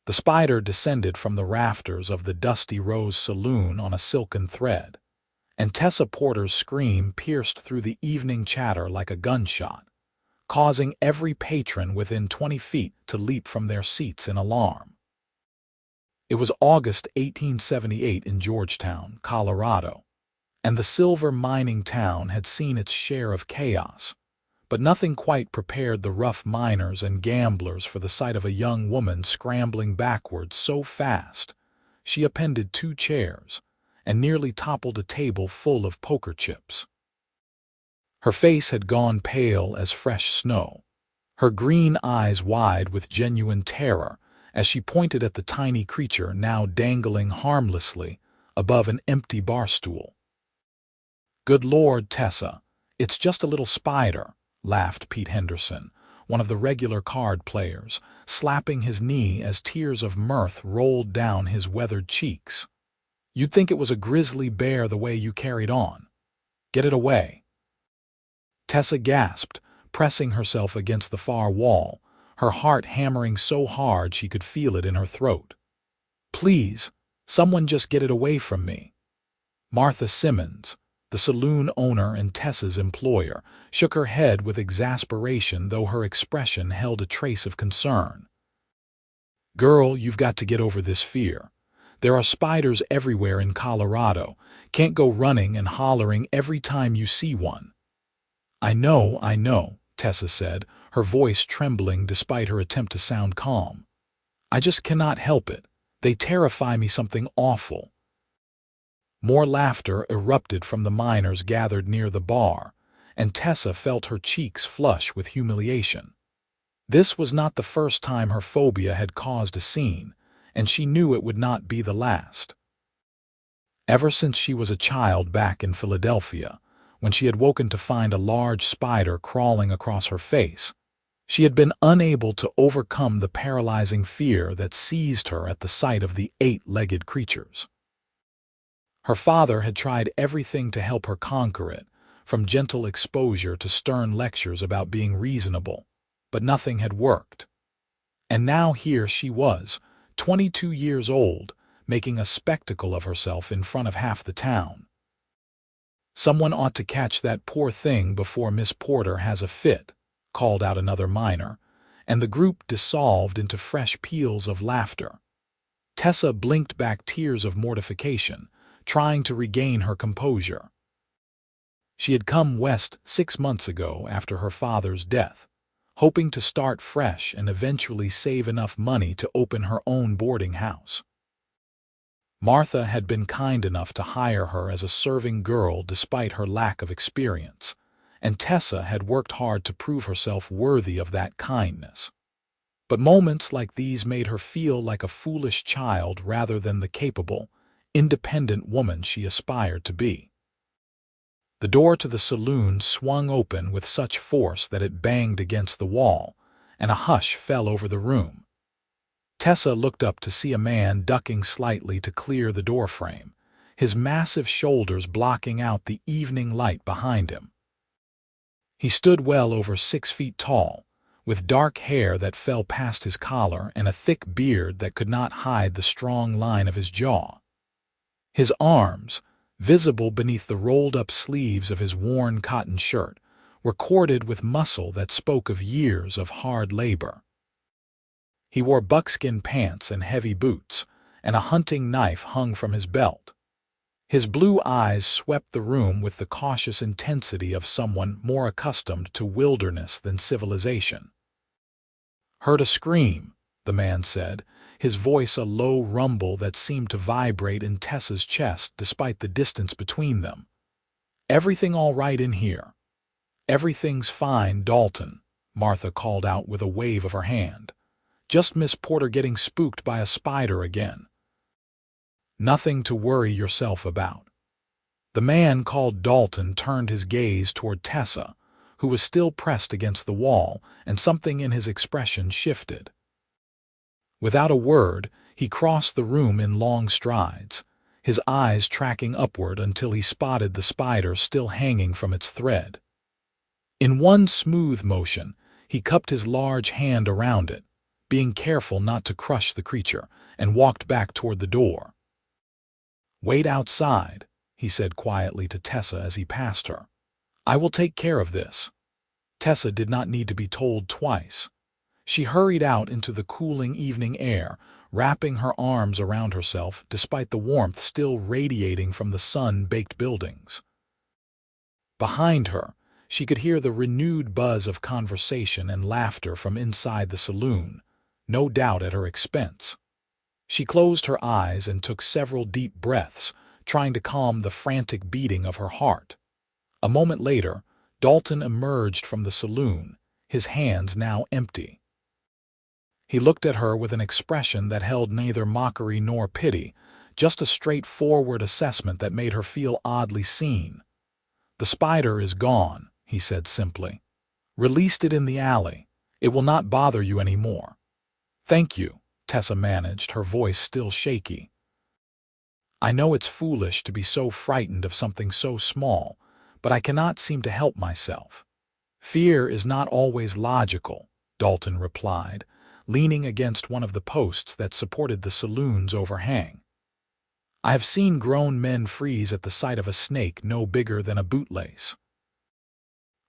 The spider descended from the rafters of the Dusty Rose Saloon on a silken thread, and Tessa Porter's scream pierced through the evening chatter like a gunshot, causing every patron within 20 feet to leap from their seats in alarm. It was August 1878 in Georgetown, Colorado, and the silver mining town had seen its share of chaos, but nothing quite prepared the rough miners and gamblers for the sight of a young woman scrambling backwards so fast she upended 2 chairs and nearly toppled a table full of poker chips. Her face had gone pale as fresh snow, her green eyes wide with genuine terror as she pointed at the tiny creature now dangling harmlessly above an empty bar stool. "Good Lord, Tessa, it's just a little spider," laughed Pete Henderson, one of the regular card players, slapping his knee as tears of mirth rolled down his weathered cheeks. "You'd think it was a grizzly bear the way you carried on. Get it away." Tessa gasped, pressing herself against the far wall, her heart hammering so hard she could feel it in her throat. "Please, someone just get it away from me." Martha Simmons, the saloon owner and Tessa's employer, shook her head with exasperation, though her expression held a trace of concern. "Girl, you've got to get over this fear. There are spiders everywhere in Colorado. Can't go running and hollering every time you see one." I know, Tessa said, her voice trembling despite her attempt to sound calm. "I just cannot help it. They terrify me something awful." More laughter erupted from the miners gathered near the bar, and Tessa felt her cheeks flush with humiliation. This was not the first time her phobia had caused a scene, and she knew it would not be the last. Ever since she was a child back in Philadelphia, when she had woken to find a large spider crawling across her face, she had been unable to overcome the paralyzing fear that seized her at the sight of the 8-legged creatures. Her father had tried everything to help her conquer it, from gentle exposure to stern lectures about being reasonable, but nothing had worked. And now here she was, 22 years old, making a spectacle of herself in front of half the town. "Someone ought to catch that poor thing before Miss Porter has a fit," called out another miner, and the group dissolved into fresh peals of laughter. Tessa blinked back tears of mortification, trying to regain her composure. She had come west 6 months ago after her father's death, hoping to start fresh and eventually save enough money to open her own boarding house. Martha had been kind enough to hire her as a serving girl despite her lack of experience, and Tessa had worked hard to prove herself worthy of that kindness. But moments like these made her feel like a foolish child rather than the capable, independent woman she aspired to be. The door to the saloon swung open with such force that it banged against the wall, and a hush fell over the room. Tessa looked up to see a man ducking slightly to clear the doorframe, his massive shoulders blocking out the evening light behind him. He stood well over 6 feet tall, with dark hair that fell past his collar and a thick beard that could not hide the strong line of his jaw. His arms, visible beneath the rolled-up sleeves of his worn cotton shirt, were corded with muscle that spoke of years of hard labor. He wore buckskin pants and heavy boots, and a hunting knife hung from his belt. His blue eyes swept the room with the cautious intensity of someone more accustomed to wilderness than civilization. "Heard a scream," the man said, his voice a low rumble that seemed to vibrate in Tessa's chest despite the distance between them. "Everything all right in here?" "Everything's fine, Dalton," Martha called out with a wave of her hand. "Just Miss Porter getting spooked by a spider again." "Nothing to worry yourself about." The man called Dalton turned his gaze toward Tessa, who was still pressed against the wall, and something in his expression shifted. Without a word, he crossed the room in long strides, his eyes tracking upward until he spotted the spider still hanging from its thread. In one smooth motion, he cupped his large hand around it, being careful not to crush the creature, and walked back toward the door. "Wait outside," he said quietly to Tessa as he passed her. "I will take care of this." Tessa did not need to be told twice. She hurried out into the cooling evening air, wrapping her arms around herself despite the warmth still radiating from the sun-baked buildings. Behind her, she could hear the renewed buzz of conversation and laughter from inside the saloon, no doubt at her expense. She closed her eyes and took several deep breaths, trying to calm the frantic beating of her heart. A moment later, Dalton emerged from the saloon, his hands now empty. He looked at her with an expression that held neither mockery nor pity, just a straightforward assessment that made her feel oddly seen. "The spider is gone," he said simply. "Released it in the alley. It will not bother you any more." "Thank you," Tessa managed, her voice still shaky. "I know it's foolish to be so frightened of something so small, but I cannot seem to help myself." "Fear is not always logical," Dalton replied, leaning against one of the posts that supported the saloon's overhang. "I have seen grown men freeze at the sight of a snake no bigger than a bootlace.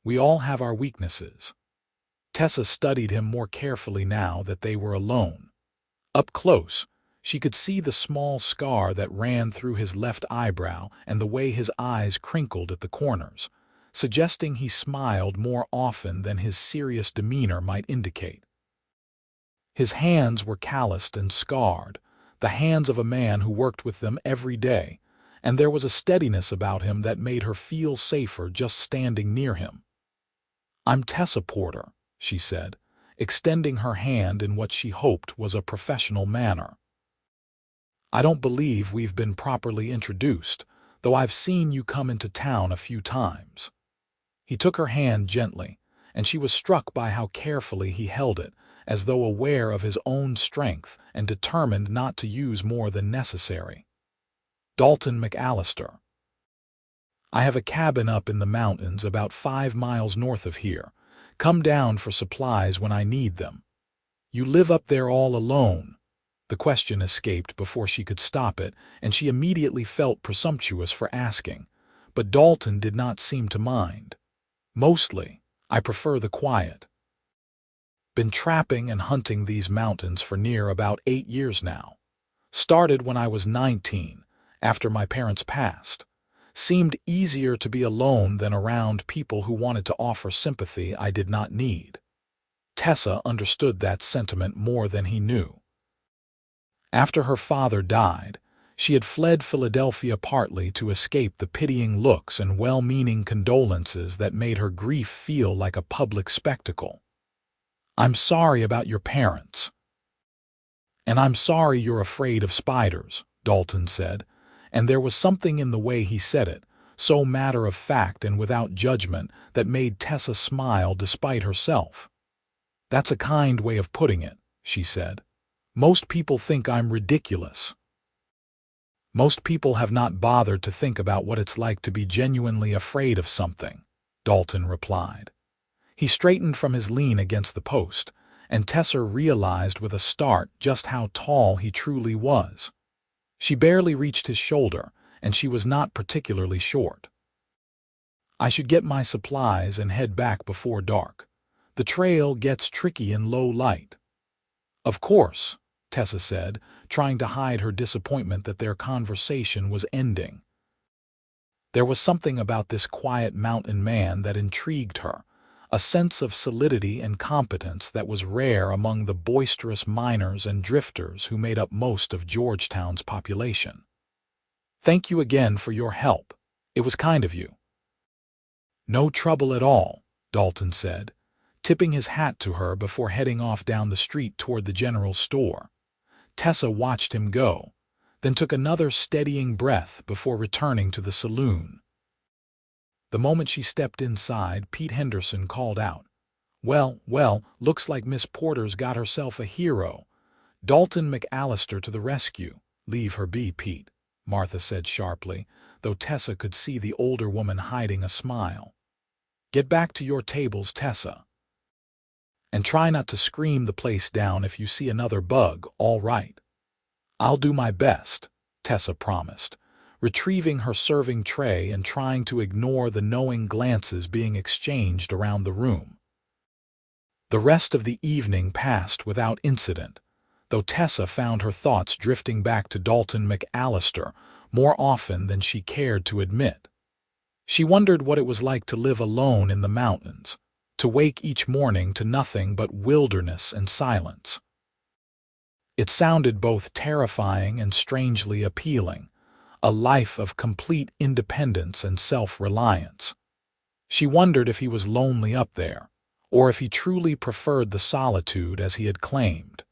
We all have our weaknesses." Tessa studied him more carefully now that they were alone. Up close, she could see the small scar that ran through his left eyebrow and the way his eyes crinkled at the corners, suggesting he smiled more often than his serious demeanor might indicate. His hands were calloused and scarred, the hands of a man who worked with them every day, and there was a steadiness about him that made her feel safer just standing near him. "I'm Tessa Porter," she said, extending her hand in what she hoped was a professional manner. "I don't believe we've been properly introduced, though I've seen you come into town a few times." He took her hand gently, and she was struck by how carefully he held it, as though aware of his own strength and determined not to use more than necessary. "Dalton McAllister. I have a cabin up in the mountains about 5 miles north of here. Come down for supplies when I need them." "You live up there all alone?" The question escaped before she could stop it, and she immediately felt presumptuous for asking, but Dalton did not seem to mind. "Mostly. I prefer the quiet. Been trapping and hunting these mountains for near about 8 years now. Started when I was 19, after my parents passed. Seemed easier to be alone than around people who wanted to offer sympathy I did not need." Tessa understood that sentiment more than he knew. After her father died, she had fled Philadelphia partly to escape the pitying looks and well-meaning condolences that made her grief feel like a public spectacle. "I'm sorry about your parents." "And I'm sorry you're afraid of spiders," Dalton said, and there was something in the way he said it, so matter-of-fact and without judgment, that made Tessa smile despite herself. "That's a kind way of putting it," she said. "Most people think I'm ridiculous." "Most people have not bothered to think about what it's like to be genuinely afraid of something," Dalton replied. He straightened from his lean against the post, and Tessa realized with a start just how tall he truly was. She barely reached his shoulder, and she was not particularly short. "I should get my supplies and head back before dark. The trail gets tricky in low light." "Of course," Tessa said, trying to hide her disappointment that their conversation was ending. There was something about this quiet mountain man that intrigued her, a sense of solidity and competence that was rare among the boisterous miners and drifters who made up most of Georgetown's population. "Thank you again for your help. It was kind of you." "No trouble at all," Dalton said, tipping his hat to her before heading off down the street toward the general store. Tessa watched him go, then took another steadying breath before returning to the saloon. The moment she stepped inside, Pete Henderson called out, Well, looks like Miss Porter's got herself a hero. Dalton McAllister to the rescue." "Leave her be, Pete," Martha said sharply, though Tessa could see the older woman hiding a smile. "Get back to your tables, Tessa." And try not to scream the place down if you see another bug, all right? I'll do my best, Tessa promised, retrieving her serving tray and trying to ignore the knowing glances being exchanged around the room. The rest of the evening passed without incident, though Tessa found her thoughts drifting back to Dalton McAllister more often than she cared to admit. She wondered what it was like to live alone in the mountains, to wake each morning to nothing but wilderness and silence. It sounded both terrifying and strangely appealing, a life of complete independence and self-reliance. She wondered if he was lonely up there, or if he truly preferred the solitude as he had claimed.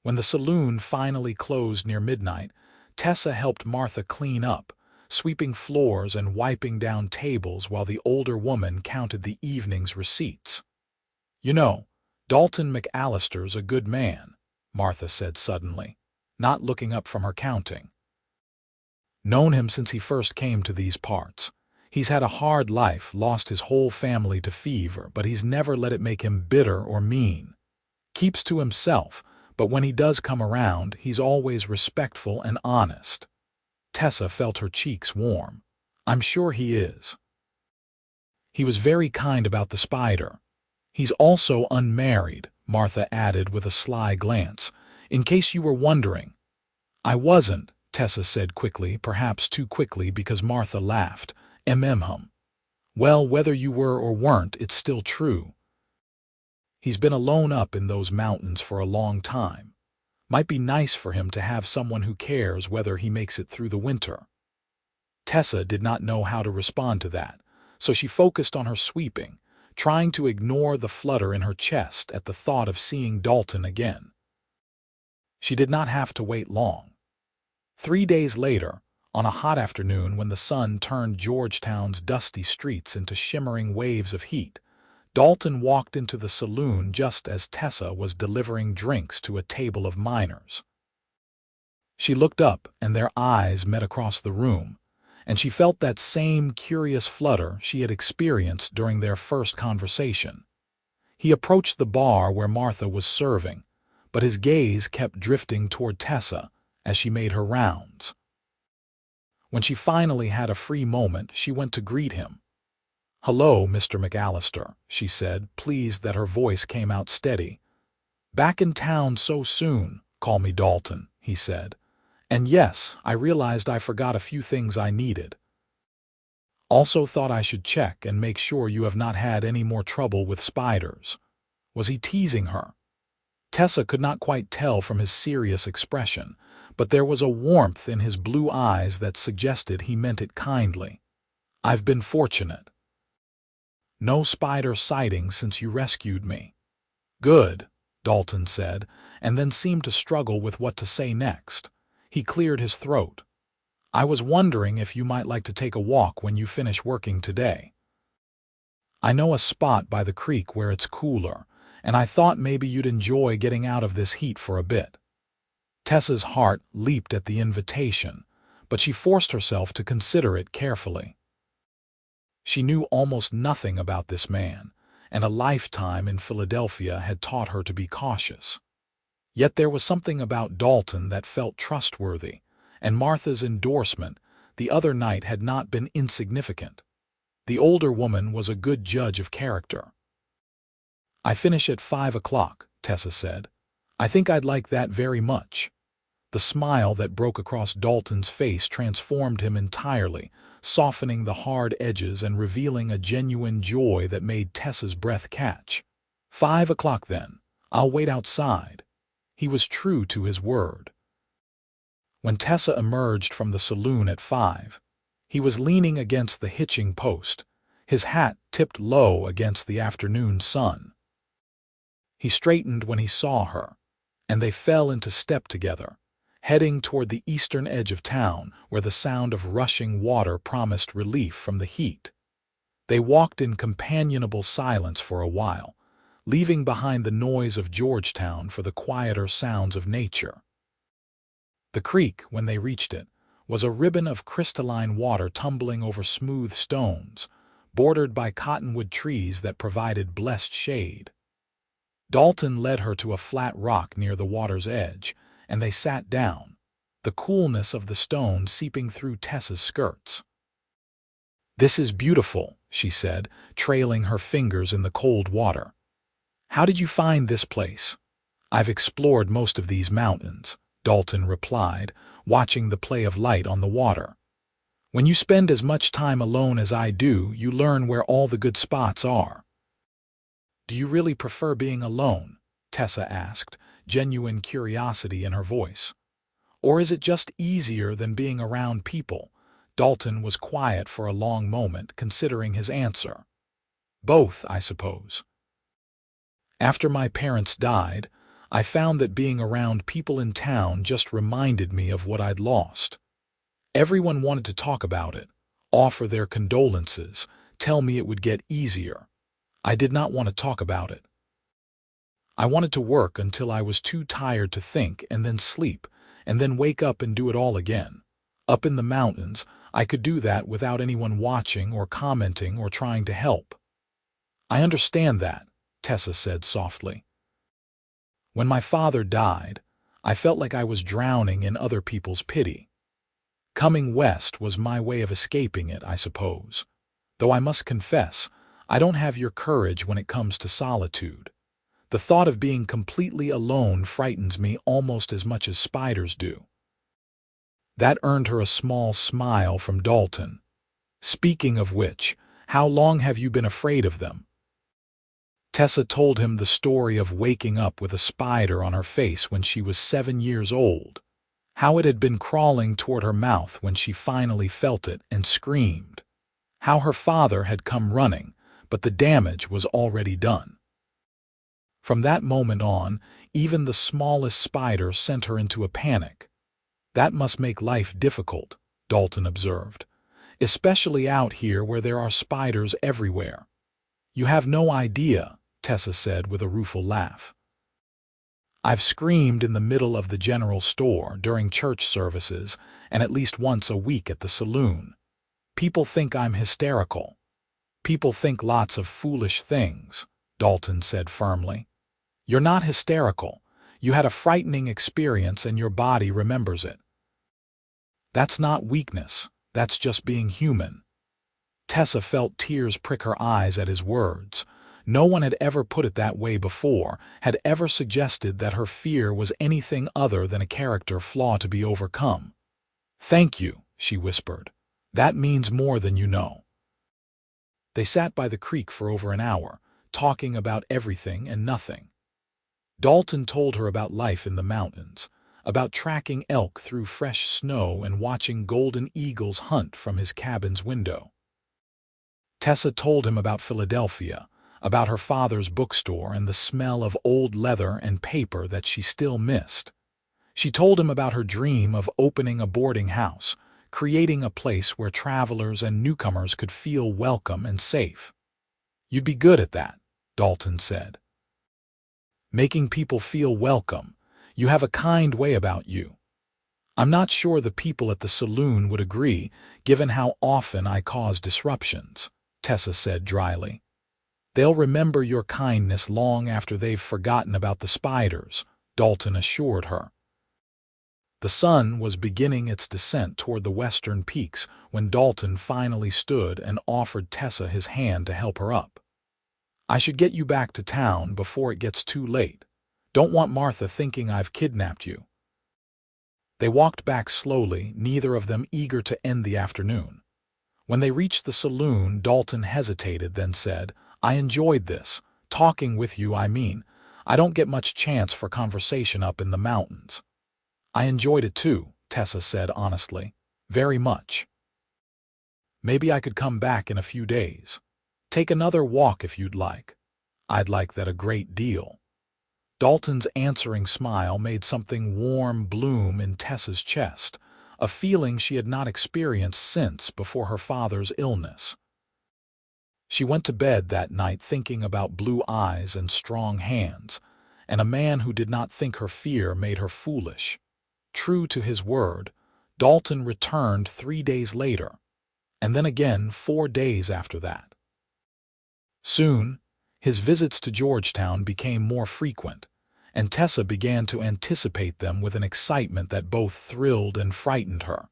When the saloon finally closed near midnight, Tessa helped Martha clean up, sweeping floors and wiping down tables while the older woman counted the evening's receipts. "You know, Dalton McAllister's a good man," Martha said suddenly, not looking up from her counting. "Known him since he first came to these parts. He's had a hard life, lost his whole family to fever, but he's never let it make him bitter or mean. Keeps to himself, but when he does come around, he's always respectful and honest." Tessa felt her cheeks warm. "I'm sure he is." "He was very kind about the spider. He's also unmarried," Martha added with a sly glance, "in case you were wondering." "I wasn't," Tessa said quickly, perhaps too quickly because Martha laughed. "Hum. Well, whether you were or weren't, it's still true. He's been alone up in those mountains for a long time. Might be nice for him to have someone who cares whether he makes it through the winter." Tessa did not know how to respond to that, so she focused on her sweeping, trying to ignore the flutter in her chest at the thought of seeing Dalton again. She did not have to wait long. 3 days later, on a hot afternoon when the sun turned Georgetown's dusty streets into shimmering waves of heat, Dalton walked into the saloon just as Tessa was delivering drinks to a table of miners. She looked up and their eyes met across the room, and she felt that same curious flutter she had experienced during their first conversation. He approached the bar where Martha was serving, but his gaze kept drifting toward Tessa as she made her rounds. When she finally had a free moment, she went to greet him. "Hello, Mr. McAllister," she said, pleased that her voice came out steady. "Back in town so soon. Call me Dalton," he said. "And yes, I realized I forgot a few things I needed. Also thought I should check and make sure you have not had any more trouble with spiders." Was he teasing her? Tessa could not quite tell from his serious expression, but there was a warmth in his blue eyes that suggested he meant it kindly. "I've been fortunate. No spider sightings since you rescued me." "Good," Dalton said, and then seemed to struggle with what to say next. He cleared his throat. "I was wondering if you might like to take a walk when you finish working today. I know a spot by the creek where it's cooler, and I thought maybe you'd enjoy getting out of this heat for a bit." Tessa's heart leaped at the invitation, but she forced herself to consider it carefully. She knew almost nothing about this man, and a lifetime in Philadelphia had taught her to be cautious. Yet there was something about Dalton that felt trustworthy, and Martha's endorsement the other night had not been insignificant. The older woman was a good judge of character. "I finish at 5 o'clock, Tessa said. "I think I'd like that very much." The smile that broke across Dalton's face transformed him entirely, softening the hard edges and revealing a genuine joy that made Tessa's breath catch. "5 o'clock then. I'll wait outside." He was true to his word. When Tessa emerged from the saloon at 5, he was leaning against the hitching post, his hat tipped low against the afternoon sun. He straightened when he saw her, and they fell into step together, heading toward the eastern edge of town where the sound of rushing water promised relief from the heat. They walked in companionable silence for a while, leaving behind the noise of Georgetown for the quieter sounds of nature. The creek, when they reached it, was a ribbon of crystalline water tumbling over smooth stones, bordered by cottonwood trees that provided blessed shade. Dalton led her to a flat rock near the water's edge, and they sat down, the coolness of the stone seeping through Tessa's skirts. "This is beautiful," she said, trailing her fingers in the cold water. "How did you find this place?" "I've explored most of these mountains," Dalton replied, watching the play of light on the water. "When you spend as much time alone as I do, you learn where all the good spots are." "Do you really prefer being alone?" Tessa asked, genuine curiosity in her voice. "Or is it just easier than being around people?" Dalton was quiet for a long moment, considering his answer. "Both, I suppose. After my parents died, I found that being around people in town just reminded me of what I'd lost. Everyone wanted to talk about it, offer their condolences, tell me it would get easier. I did not want to talk about it. I wanted to work until I was too tired to think, and then sleep, and then wake up and do it all again. Up in the mountains, I could do that without anyone watching or commenting or trying to help." "I understand that," Tessa said softly. "When my father died, I felt like I was drowning in other people's pity. Coming west was my way of escaping it, I suppose. Though I must confess, I don't have your courage when it comes to solitude. The thought of being completely alone frightens me almost as much as spiders do." That earned her a small smile from Dalton. "Speaking of which, how long have you been afraid of them?" Tessa told him the story of waking up with a spider on her face when she was 7 years old, how it had been crawling toward her mouth when she finally felt it and screamed, how her father had come running, but the damage was already done. From that moment on, even the smallest spider sent her into a panic. "That must make life difficult," Dalton observed, "especially out here where there are spiders everywhere." "You have no idea," Tessa said with a rueful laugh. "I've screamed in the middle of the general store, during church services, and at least once a week at the saloon. People think I'm hysterical. People think lots of foolish things," Dalton said firmly. "You're not hysterical. You had a frightening experience and your body remembers it. That's not weakness, that's just being human." Tessa felt tears prick her eyes at his words. No one had ever put it that way before, had ever suggested that her fear was anything other than a character flaw to be overcome. "Thank you," she whispered. "That means more than you know." They sat by the creek for over an hour, talking about everything and nothing. Dalton told her about life in the mountains, about tracking elk through fresh snow and watching golden eagles hunt from his cabin's window. Tessa told him about Philadelphia, about her father's bookstore and the smell of old leather and paper that she still missed. She told him about her dream of opening a boarding house, creating a place where travelers and newcomers could feel welcome and safe. "You'd be good at that," Dalton said. "Making people feel welcome. You have a kind way about you." "I'm not sure the people at the saloon would agree, given how often I cause disruptions," Tessa said dryly. "They'll remember your kindness long after they've forgotten about the spiders," Dalton assured her. The sun was beginning its descent toward the western peaks when Dalton finally stood and offered Tessa his hand to help her up. "I should get you back to town before it gets too late. Don't want Martha thinking I've kidnapped you." They walked back slowly, neither of them eager to end the afternoon. When they reached the saloon, Dalton hesitated, then said, "I enjoyed this. Talking with you, I mean. I don't get much chance for conversation up in the mountains." "I enjoyed it too," Tessa said honestly. "Very much. Maybe I could come back in a few days. Take another walk if you'd like." "I'd like that a great deal." Dalton's answering smile made something warm bloom in Tessa's chest, a feeling she had not experienced since before her father's illness. She went to bed that night thinking about blue eyes and strong hands, and a man who did not think her fear made her foolish. True to his word, Dalton returned 3 days later, and then again 4 days after that. Soon, His visits to Georgetown became more frequent, and Tessa began to anticipate them with an excitement that both thrilled and frightened her.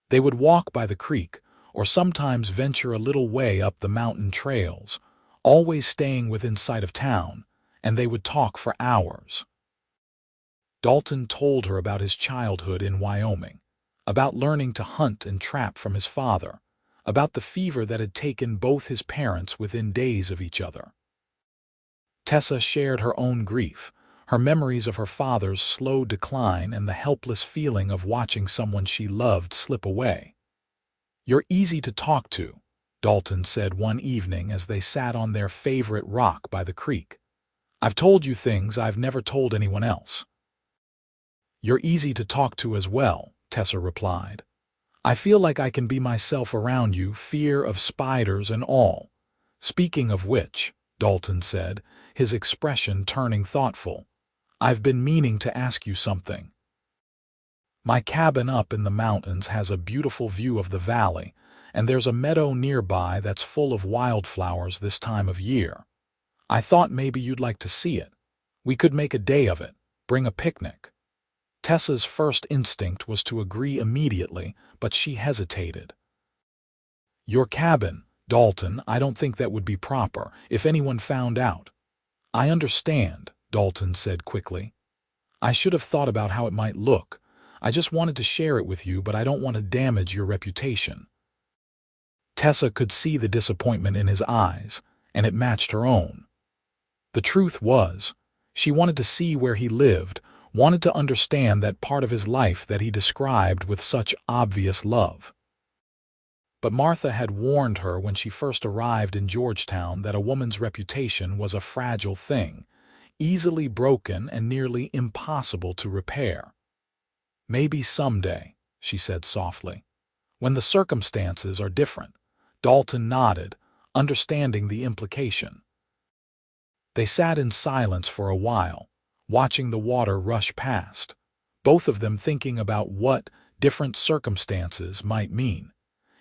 They would walk by the creek, or sometimes venture a little way up the mountain trails, always staying within sight of town, and they would talk for hours. Dalton told her about his childhood in Wyoming, about learning to hunt and trap from his father, about the fever that had taken both his parents within days of each other. Tessa shared her own grief, her memories of her father's slow decline and the helpless feeling of watching someone she loved slip away. "You're easy to talk to," Dalton said one evening as they sat on their favorite rock by the creek. "I've told you things I've never told anyone else." "You're easy to talk to as well," Tessa replied. "I feel like I can be myself around you, fear of spiders and all." "Speaking of which," Dalton said, his expression turning thoughtful, "I've been meaning to ask you something. My cabin up in the mountains has a beautiful view of the valley, and there's a meadow nearby that's full of wildflowers this time of year. I thought maybe you'd like to see it. We could make a day of it, bring a picnic." Tessa's first instinct was to agree immediately, but she hesitated. "Your cabin, Dalton, I don't think that would be proper, if anyone found out." "I understand," Dalton said quickly. "I should have thought about how it might look. I just wanted to share it with you, but I don't want to damage your reputation." Tessa could see the disappointment in his eyes, and it matched her own. The truth was, she wanted to see where he lived, wanted to understand that part of his life that he described with such obvious love. But Martha had warned her when she first arrived in Georgetown that a woman's reputation was a fragile thing, easily broken and nearly impossible to repair. "Maybe someday," she said softly, "when the circumstances are different." Dalton nodded, understanding the implication. They sat in silence for a while, watching the water rush past, both of them thinking about what different circumstances might mean.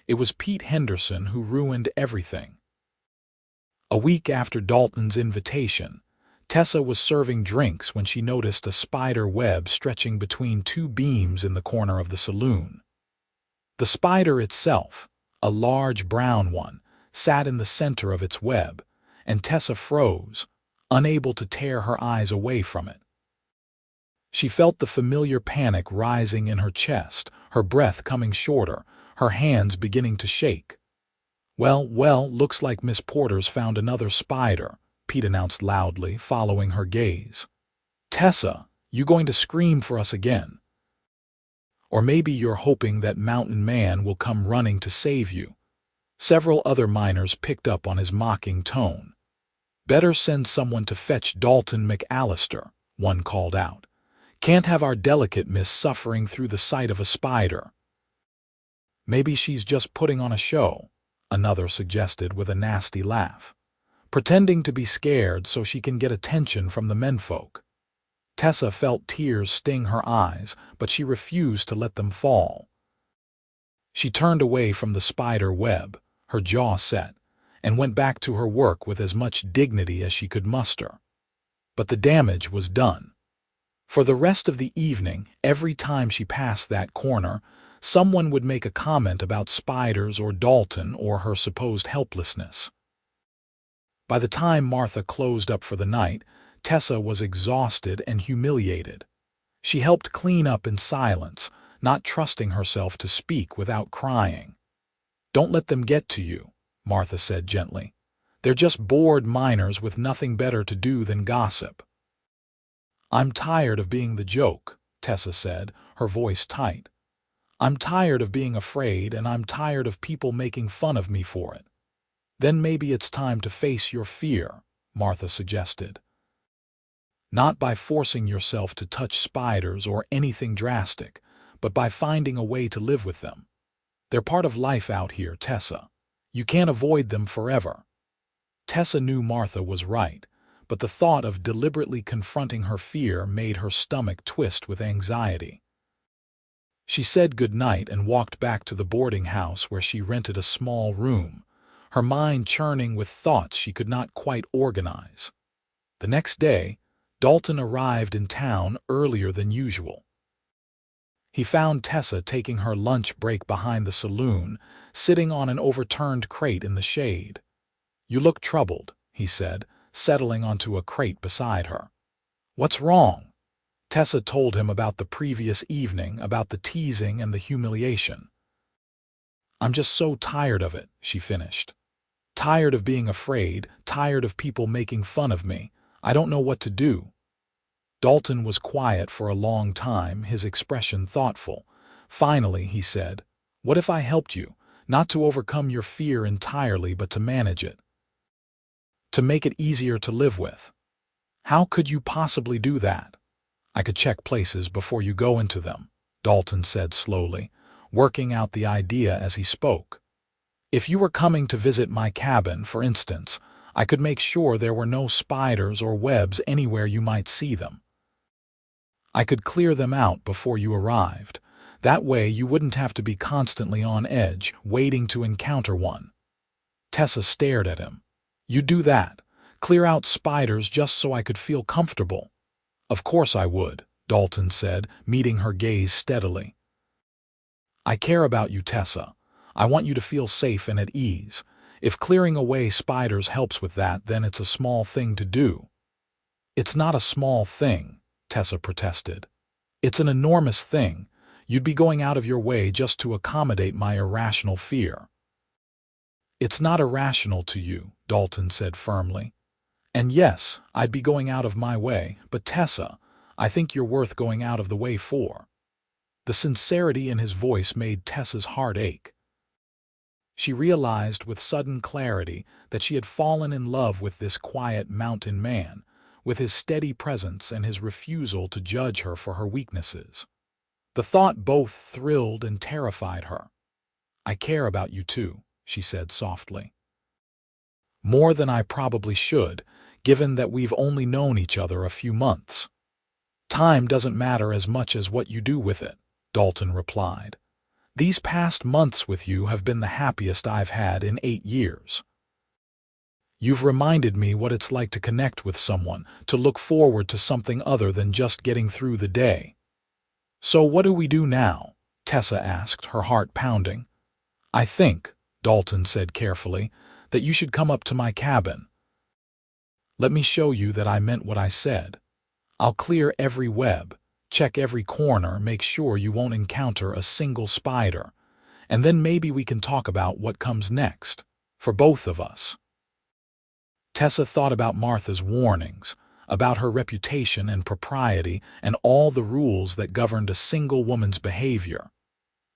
It was Pete Henderson who ruined everything. A week after Dalton's invitation, Tessa was serving drinks when she noticed a spider web stretching between two beams in the corner of the saloon. The spider itself, a large brown one, sat in the center of its web, and Tessa froze, unable to tear her eyes away from it. She felt the familiar panic rising in her chest, her breath coming shorter, her hands beginning to shake. Well, looks like Miss Porter's found another spider," Pete announced loudly, following her gaze. "Tessa, you going to scream for us again? Or maybe you're hoping that Mountain Man will come running to save you." Several other miners picked up on his mocking tone. "Better send someone to fetch Dalton McAllister," one called out. "Can't have our delicate miss suffering through the sight of a spider." "Maybe she's just putting on a show," another suggested with a nasty laugh. "Pretending to be scared so she can get attention from the menfolk." Tessa felt tears sting her eyes, but she refused to let them fall. She turned away from the spider web, her jaw set, and went back to her work with as much dignity as she could muster. But the damage was done. For the rest of the evening, every time she passed that corner, someone would make a comment about spiders or Dalton or her supposed helplessness. By the time Martha closed up for the night, Tessa was exhausted and humiliated. She helped clean up in silence, not trusting herself to speak without crying. "Don't let them get to you," Martha said gently. "They're just bored miners with nothing better to do than gossip." "I'm tired of being the joke," Tessa said, her voice tight. "I'm tired of being afraid, and I'm tired of people making fun of me for it." "Then maybe it's time to face your fear," Martha suggested. "Not by forcing yourself to touch spiders or anything drastic, but by finding a way to live with them. They're part of life out here, Tessa. You can't avoid them forever." Tessa knew Martha was right, but the thought of deliberately confronting her fear made her stomach twist with anxiety. She said goodnight and walked back to the boarding house where she rented a small room, her mind churning with thoughts she could not quite organize. The next day, Dalton arrived in town earlier than usual. He found Tessa taking her lunch break behind the saloon, sitting on an overturned crate in the shade. "You look troubled," he said, settling onto a crate beside her. "What's wrong?" Tessa told him about the previous evening, about the teasing and the humiliation. "I'm just so tired of it," she finished. "Tired of being afraid, tired of people making fun of me. I don't know what to do." Dalton was quiet for a long time, his expression thoughtful. Finally, he said, "What if I helped you, not to overcome your fear entirely, but to manage it? To make it easier to live with? How could you possibly do that?" "I could check places before you go into them," Dalton said slowly, working out the idea as he spoke. "If you were coming to visit my cabin, for instance, I could make sure there were no spiders or webs anywhere you might see them. I could clear them out before you arrived. That way you wouldn't have to be constantly on edge, waiting to encounter one." Tessa stared at him. "You'd do that? Clear out spiders just so I could feel comfortable?" "Of course I would," Dalton said, meeting her gaze steadily. "I care about you, Tessa. I want you to feel safe and at ease. If clearing away spiders helps with that, then it's a small thing to do." "It's not a small thing," Tessa protested. "It's an enormous thing. You'd be going out of your way just to accommodate my irrational fear." "It's not irrational to you," Dalton said firmly. "And yes, I'd be going out of my way, but Tessa, I think you're worth going out of the way for." The sincerity in his voice made Tessa's heart ache. She realized with sudden clarity that she had fallen in love with this quiet mountain man, with his steady presence and his refusal to judge her for her weaknesses. The thought both thrilled and terrified her. "I care about you too," she said softly. "More than I probably should, given that we've only known each other a few months." "Time doesn't matter as much as what you do with it," Dalton replied. "These past months with you have been the happiest I've had in 8 years. You've reminded me what it's like to connect with someone, to look forward to something other than just getting through the day." "So what do we do now?" Tessa asked, her heart pounding. "I think," Dalton said carefully, "that you should come up to my cabin. Let me show you that I meant what I said. I'll clear every web, check every corner, make sure you won't encounter a single spider, and then maybe we can talk about what comes next, for both of us." Tessa thought about Martha's warnings, about her reputation and propriety and all the rules that governed a single woman's behavior.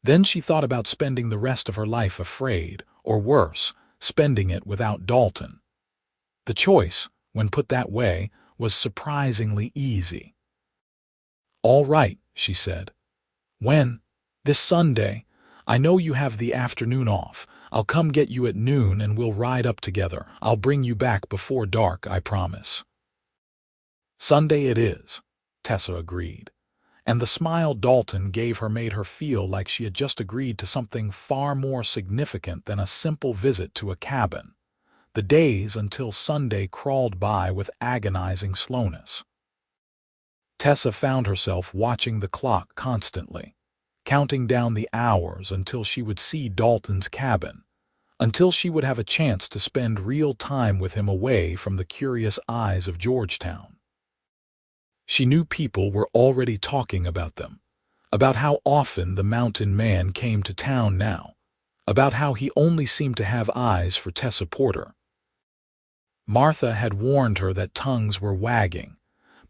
Then she thought about spending the rest of her life afraid, or worse, spending it without Dalton. The choice, when put that way, was surprisingly easy. "All right," she said. "When?" "This Sunday. I know you have the afternoon off. I'll come get you at noon and we'll ride up together. I'll bring you back before dark, I promise." "Sunday it is," Tessa agreed, and the smile Dalton gave her made her feel like she had just agreed to something far more significant than a simple visit to a cabin. The days until Sunday crawled by with agonizing slowness. Tessa found herself watching the clock constantly, counting down the hours until she would see Dalton's cabin, until she would have a chance to spend real time with him away from the curious eyes of Georgetown. She knew people were already talking about them, about how often the mountain man came to town now, about how he only seemed to have eyes for Tessa Porter. Martha had warned her that tongues were wagging,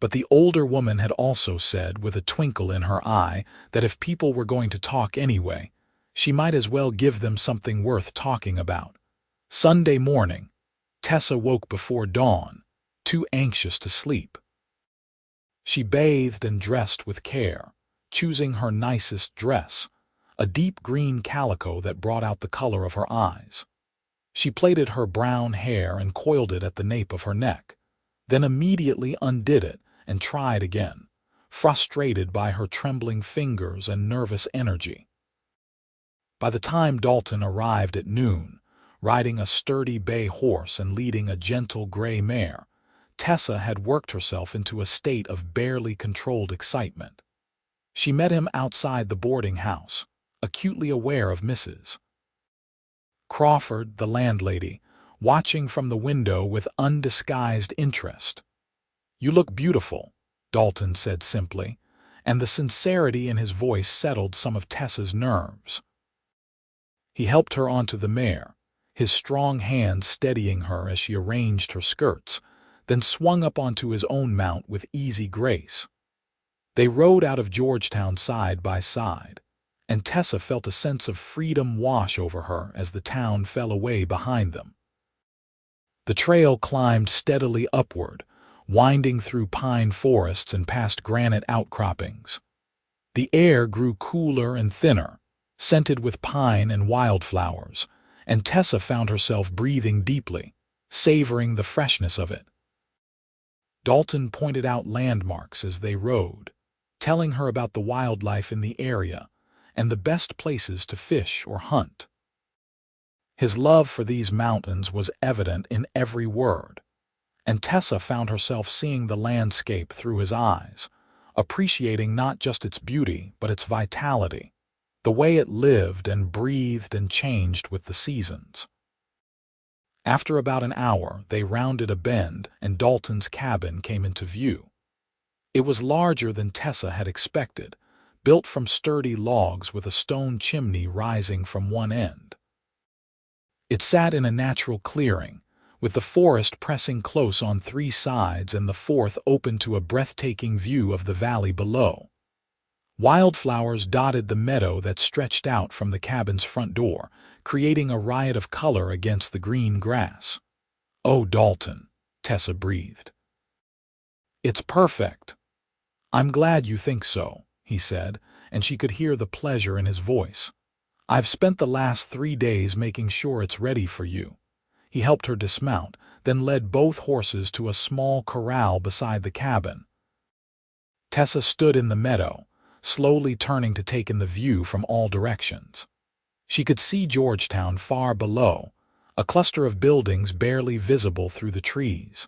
but the older woman had also said, with a twinkle in her eye, that if people were going to talk anyway, she might as well give them something worth talking about. Sunday morning, Tessa woke before dawn, too anxious to sleep. She bathed and dressed with care, choosing her nicest dress, a deep green calico that brought out the color of her eyes. She plaited her brown hair and coiled it at the nape of her neck, then immediately undid it and tried again, frustrated by her trembling fingers and nervous energy. By the time Dalton arrived at noon, riding a sturdy bay horse and leading a gentle gray mare, Tessa had worked herself into a state of barely controlled excitement. She met him outside the boarding house, acutely aware of Mrs. Crawford, the landlady, watching from the window with undisguised interest. "You look beautiful," Dalton said simply, and the sincerity in his voice settled some of Tessa's nerves. He helped her onto the mare, his strong hand steadying her as she arranged her skirts, then swung up onto his own mount with easy grace. They rode out of Georgetown side by side, and Tessa felt a sense of freedom wash over her as the town fell away behind them. The trail climbed steadily upward, winding through pine forests and past granite outcroppings. The air grew cooler and thinner, scented with pine and wildflowers, and Tessa found herself breathing deeply, savoring the freshness of it. Dalton pointed out landmarks as they rode, telling her about the wildlife in the area and the best places to fish or hunt. His love for these mountains was evident in every word, and Tessa found herself seeing the landscape through his eyes, appreciating not just its beauty but its vitality, the way it lived and breathed and changed with the seasons. After about an hour, they rounded a bend and Dalton's cabin came into view. It was larger than Tessa had expected, built from sturdy logs with a stone chimney rising from one end. It sat in a natural clearing, with the forest pressing close on three sides and the fourth open to a breathtaking view of the valley below. Wildflowers dotted the meadow that stretched out from the cabin's front door, creating a riot of color against the green grass. "Oh, Dalton," Tessa breathed. "It's perfect." "I'm glad you think so," he said, and she could hear the pleasure in his voice. "I've spent the last 3 days making sure it's ready for you." He helped her dismount, then led both horses to a small corral beside the cabin. Tessa stood in the meadow, slowly turning to take in the view from all directions. She could see Georgetown far below, a cluster of buildings barely visible through the trees.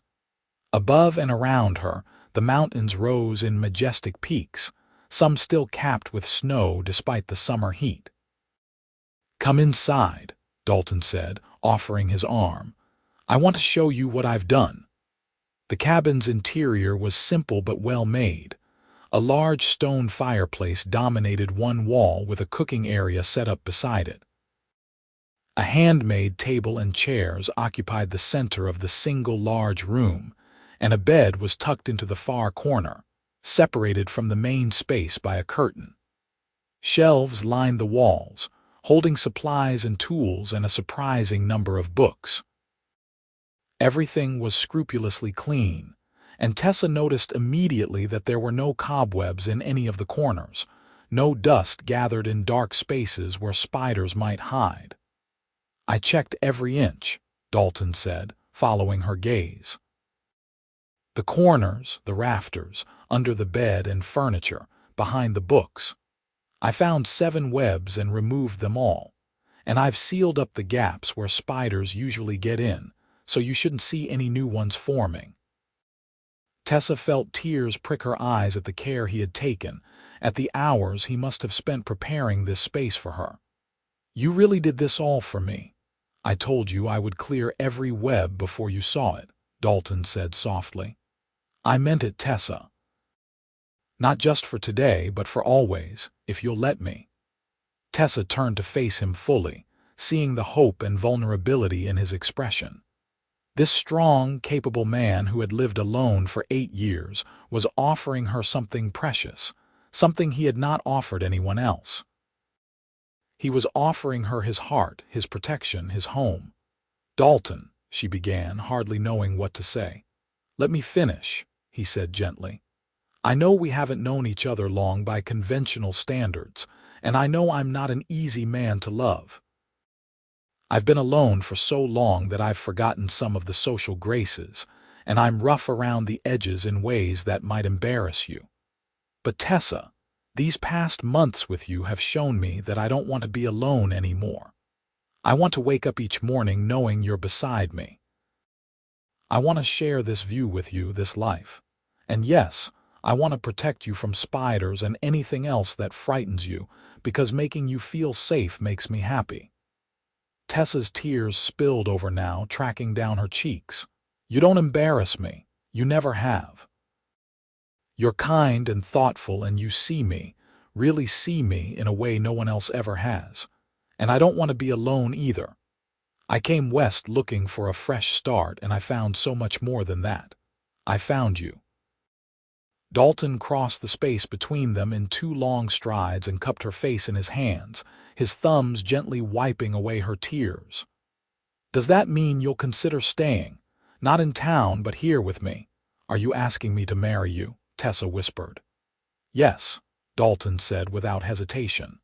Above and around her, the mountains rose in majestic peaks, some still capped with snow despite the summer heat. "Come inside," Dalton said, offering his arm. "I want to show you what I've done." The cabin's interior was simple but well made. A large stone fireplace dominated one wall with a cooking area set up beside it. A handmade table and chairs occupied the center of the single large room, and a bed was tucked into the far corner, separated from the main space by a curtain. Shelves lined the walls, holding supplies and tools and a surprising number of books. Everything was scrupulously clean, and Tessa noticed immediately that there were no cobwebs in any of the corners, no dust gathered in dark spaces where spiders might hide. "I checked every inch," Dalton said, following her gaze. The corners, the rafters, under the bed and furniture, behind the books. I found 7 webs and removed them all, and I've sealed up the gaps where spiders usually get in, so you shouldn't see any new ones forming. Tessa felt tears prick her eyes at the care he had taken, at the hours he must have spent preparing this space for her. "You really did this all for me. I told you I would clear every web before you saw it," Dalton said softly. "I meant it, Tessa. Not just for today, but for always, if you'll let me." Tessa turned to face him fully, seeing the hope and vulnerability in his expression. This strong, capable man who had lived alone for 8 years was offering her something precious, something he had not offered anyone else. He was offering her his heart, his protection, his home. "Dalton," she began, hardly knowing what to say. "Let me finish," he said gently. "I know we haven't known each other long by conventional standards, and I know I'm not an easy man to love. I've been alone for so long that I've forgotten some of the social graces, and I'm rough around the edges in ways that might embarrass you. But Tessa, these past months with you have shown me that I don't want to be alone anymore. I want to wake up each morning knowing you're beside me. I want to share this view with you, this life. And yes, I want to protect you from spiders and anything else that frightens you, because making you feel safe makes me happy." Tessa's tears spilled over now, tracking down her cheeks. "You don't embarrass me. You never have. You're kind and thoughtful, and you see me, really see me in a way no one else ever has. And I don't want to be alone either. I came west looking for a fresh start, and I found so much more than that. I found you." Dalton crossed the space between them in 2 long strides and cupped her face in his hands, his thumbs gently wiping away her tears. "Does that mean you'll consider staying? Not in town, but here with me? Are you asking me to marry you?" Tessa whispered. "Yes," Dalton said without hesitation.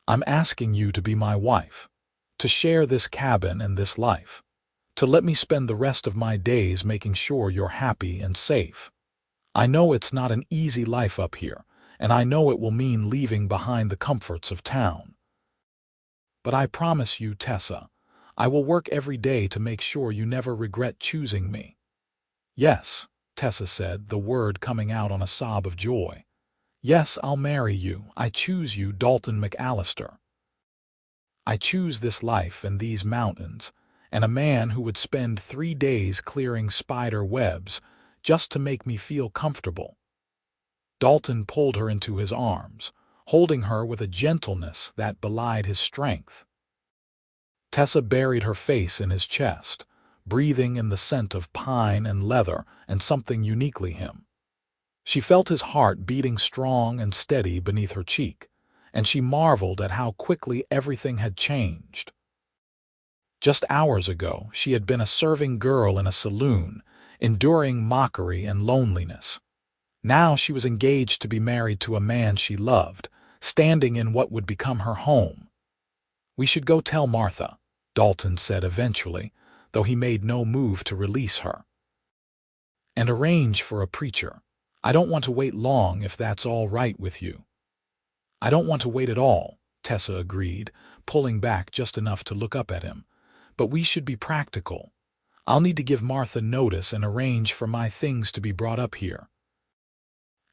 "I'm asking you to be my wife, to share this cabin and this life, to let me spend the rest of my days making sure you're happy and safe. I know it's not an easy life up here, and I know it will mean leaving behind the comforts of town. But I promise you, Tessa, I will work every day to make sure you never regret choosing me." "Yes," Tessa said, the word coming out on a sob of joy. "Yes, I'll marry you. I choose you, Dalton McAllister. I choose this life and these mountains, and a man who would spend 3 days clearing spider webs just to make me feel comfortable." Dalton pulled her into his arms, holding her with a gentleness that belied his strength. Tessa buried her face in his chest, breathing in the scent of pine and leather and something uniquely him. She felt his heart beating strong and steady beneath her cheek, and she marveled at how quickly everything had changed. Just hours ago, she had been a serving girl in a saloon, enduring mockery and loneliness. Now she was engaged to be married to a man she loved, standing in what would become her home. "We should go tell Martha," Dalton said eventually, though he made no move to release her. "And arrange for a preacher. I don't want to wait long if that's all right with you." "I don't want to wait at all," Tessa agreed, pulling back just enough to look up at him. "But we should be practical. I'll need to give Martha notice and arrange for my things to be brought up here.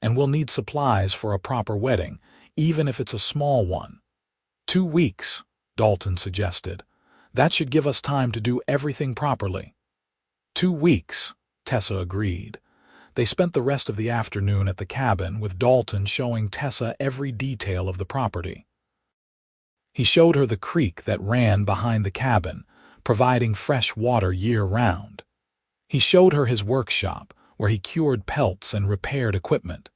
And we'll need supplies for a proper wedding, even if it's a small one." 2 weeks, Dalton suggested. "That should give us time to do everything properly." 2 weeks, Tessa agreed. They spent the rest of the afternoon at the cabin, with Dalton showing Tessa every detail of the property. He showed her the creek that ran behind the cabin, providing fresh water year-round. He showed her his workshop, where he cured pelts and repaired equipment.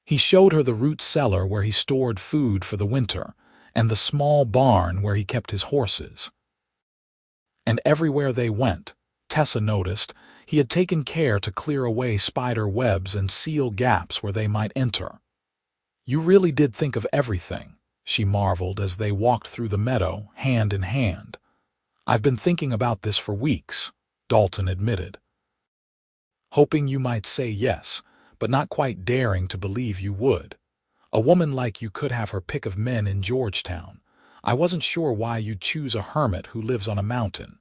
He showed her the root cellar where he stored food for the winter, and the small barn where he kept his horses. And everywhere they went, Tessa noticed, he had taken care to clear away spider webs and seal gaps where they might enter. "You really did think of everything," she marveled as they walked through the meadow, hand in hand. "I've been thinking about this for weeks," Dalton admitted. "Hoping you might say yes, but not quite daring to believe you would. A woman like you could have her pick of men in Georgetown. I wasn't sure why you'd choose a hermit who lives on a mountain."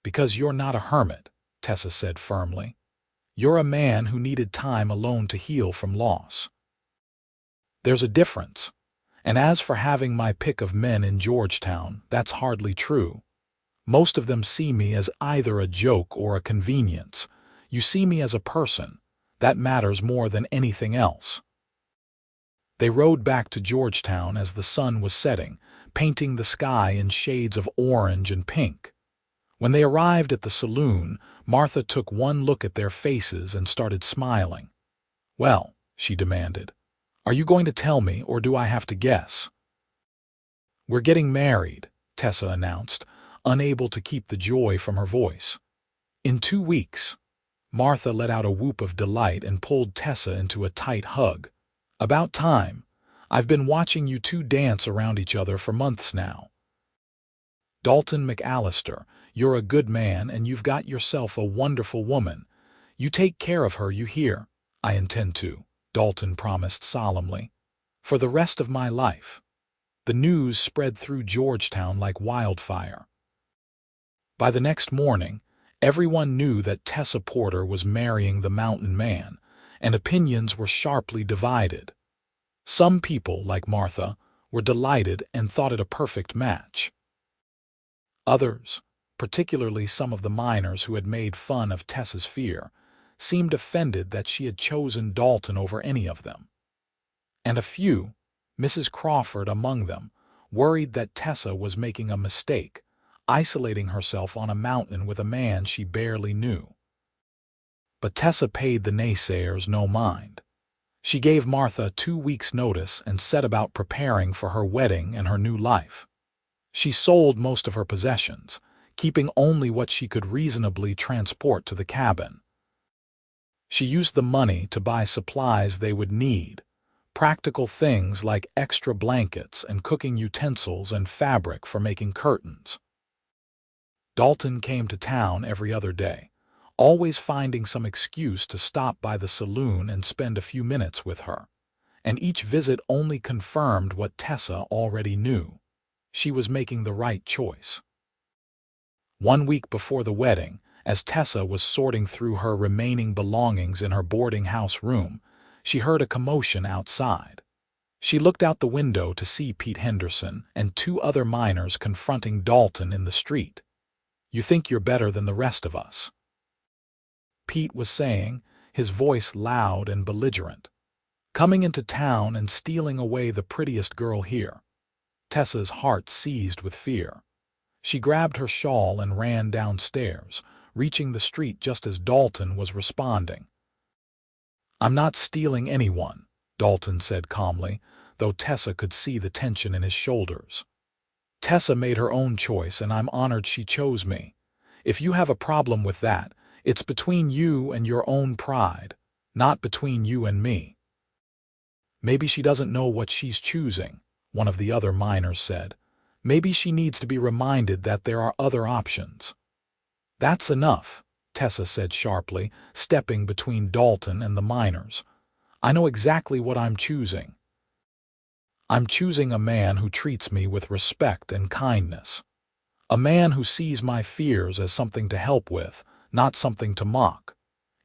"Because you're not a hermit," Tessa said firmly. "You're a man who needed time alone to heal from loss. There's a difference. And as for having my pick of men in Georgetown, that's hardly true. Most of them see me as either a joke or a convenience. You see me as a person. That matters more than anything else." They rode back to Georgetown as the sun was setting, painting the sky in shades of orange and pink. When they arrived at the saloon, Martha took one look at their faces and started smiling. "Well," she demanded, "are you going to tell me, or do I have to guess?" "We're getting married," Tessa announced, unable to keep the joy from her voice. "In 2 weeks." Martha let out a whoop of delight and pulled Tessa into a tight hug. "About time. I've been watching you two dance around each other for months now. Dalton McAllister, you're a good man and you've got yourself a wonderful woman. You take care of her, you hear?" "I intend to," Dalton promised solemnly. "For the rest of my life." The news spread through Georgetown like wildfire. By the next morning, everyone knew that Tessa Porter was marrying the mountain man, and opinions were sharply divided. Some people, like Martha, were delighted and thought it a perfect match. Others, particularly some of the miners who had made fun of Tessa's fear, seemed offended that she had chosen Dalton over any of them. And a few, Mrs. Crawford among them, worried that Tessa was making a mistake, isolating herself on a mountain with a man she barely knew. But Tessa paid the naysayers no mind. She gave Martha 2 weeks' notice and set about preparing for her wedding and her new life. She sold most of her possessions, keeping only what she could reasonably transport to the cabin. She used the money to buy supplies they would need, practical things like extra blankets and cooking utensils and fabric for making curtains. Dalton came to town every other day, always finding some excuse to stop by the saloon and spend a few minutes with her, and each visit only confirmed what Tessa already knew. She was making the right choice. 1 week before the wedding, as Tessa was sorting through her remaining belongings in her boarding house room, she heard a commotion outside. She looked out the window to see Pete Henderson and 2 other miners confronting Dalton in the street. "You think you're better than the rest of us," Pete was saying, his voice loud and belligerent. "Coming into town and stealing away the prettiest girl here." Tessa's heart seized with fear. She grabbed her shawl and ran downstairs, reaching the street just as Dalton was responding. "I'm not stealing anyone," Dalton said calmly, though Tessa could see the tension in his shoulders. "Tessa made her own choice, and I'm honored she chose me. If you have a problem with that, it's between you and your own pride, not between you and me." "Maybe she doesn't know what she's choosing," one of the other miners said. "Maybe she needs to be reminded that there are other options." "That's enough," Tessa said sharply, stepping between Dalton and the miners. "I know exactly what I'm choosing. I'm choosing a man who treats me with respect and kindness. A man who sees my fears as something to help with, not something to mock.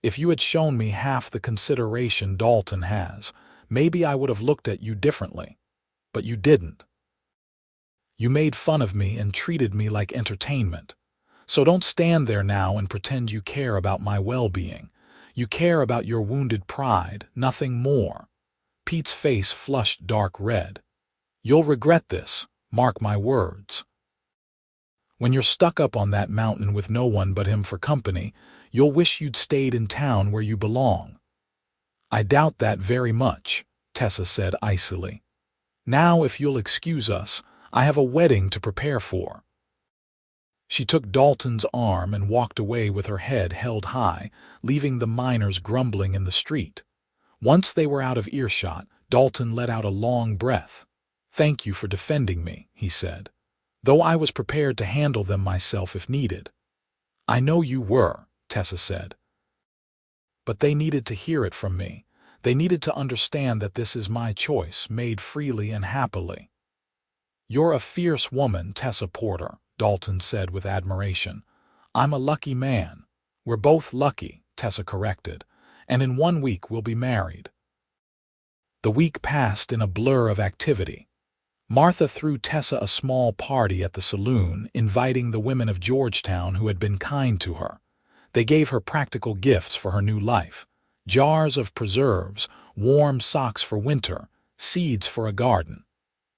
If you had shown me half the consideration Dalton has, maybe I would have looked at you differently. But you didn't. You made fun of me and treated me like entertainment. So don't stand there now and pretend you care about my well-being. You care about your wounded pride, nothing more." Pete's face flushed dark red. "You'll regret this, mark my words. When you're stuck up on that mountain with no one but him for company, you'll wish you'd stayed in town where you belong." "I doubt that very much," Tessa said icily. "Now, if you'll excuse us, I have a wedding to prepare for." She took Dalton's arm and walked away with her head held high, leaving the miners grumbling in the street. Once they were out of earshot, Dalton let out a long breath. "Thank you for defending me," he said, "though I was prepared to handle them myself if needed." "I know you were," Tessa said. "But they needed to hear it from me. They needed to understand that this is my choice, made freely and happily." "You're a fierce woman, Tessa Porter," Dalton said with admiration. "I'm a lucky man." "We're both lucky," Tessa corrected, "and in 1 week we'll be married." The week passed in a blur of activity. Martha threw Tessa a small party at the saloon, inviting the women of Georgetown who had been kind to her. They gave her practical gifts for her new life: jars of preserves, warm socks for winter, seeds for a garden.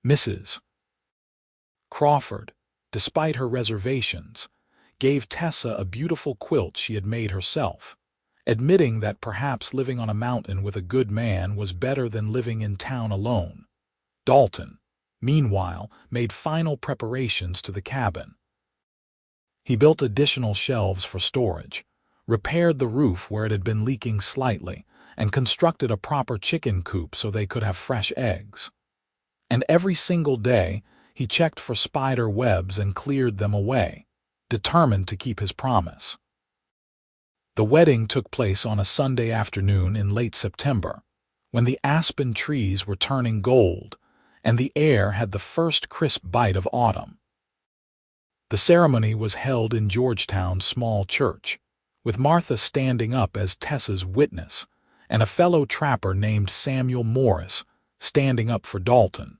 Mrs. Crawford, despite her reservations, gave Tessa a beautiful quilt she had made herself, admitting that perhaps living on a mountain with a good man was better than living in town alone. Dalton, meanwhile, made final preparations to the cabin. He built additional shelves for storage, repaired the roof where it had been leaking slightly, and constructed a proper chicken coop so they could have fresh eggs. And every single day, he checked for spider webs and cleared them away, determined to keep his promise. The wedding took place on a Sunday afternoon in late September, when the aspen trees were turning gold, and the air had the first crisp bite of autumn. The ceremony was held in Georgetown's small church, with Martha standing up as Tessa's witness, and a fellow trapper named Samuel Morris standing up for Dalton.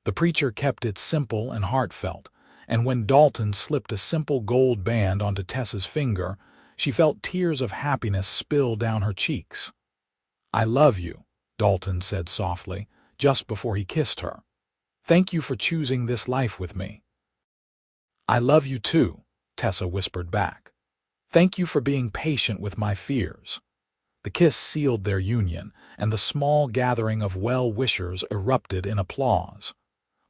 The preacher kept it simple and heartfelt, and when Dalton slipped a simple gold band onto Tessa's finger, she felt tears of happiness spill down her cheeks. "I love you," Dalton said softly, just before he kissed her. "Thank you for choosing this life with me." "I love you too," Tessa whispered back. "Thank you for being patient with my fears." The kiss sealed their union, and the small gathering of well-wishers erupted in applause.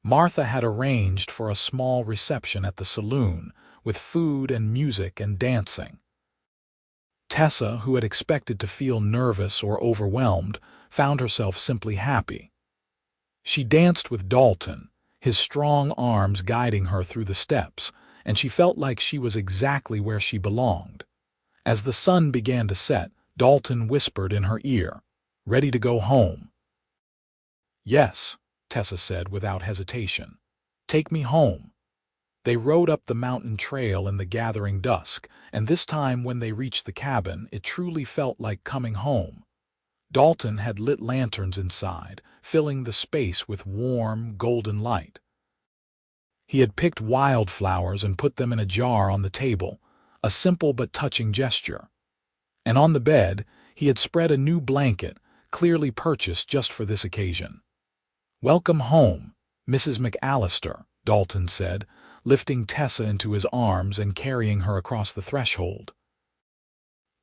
Martha had arranged for a small reception at the saloon, with food and music and dancing. Tessa, who had expected to feel nervous or overwhelmed, found herself simply happy. She danced with Dalton, his strong arms guiding her through the steps, and she felt like she was exactly where she belonged. As the sun began to set, Dalton whispered in her ear, "Ready to go home?" "Yes," Tessa said without hesitation. "Take me home." They rode up the mountain trail in the gathering dusk, and this time when they reached the cabin, it truly felt like coming home. Dalton had lit lanterns inside, filling the space with warm, golden light. He had picked wildflowers and put them in a jar on the table, a simple but touching gesture. And on the bed, he had spread a new blanket, clearly purchased just for this occasion. "Welcome home, Mrs. McAllister," Dalton said, lifting Tessa into his arms and carrying her across the threshold.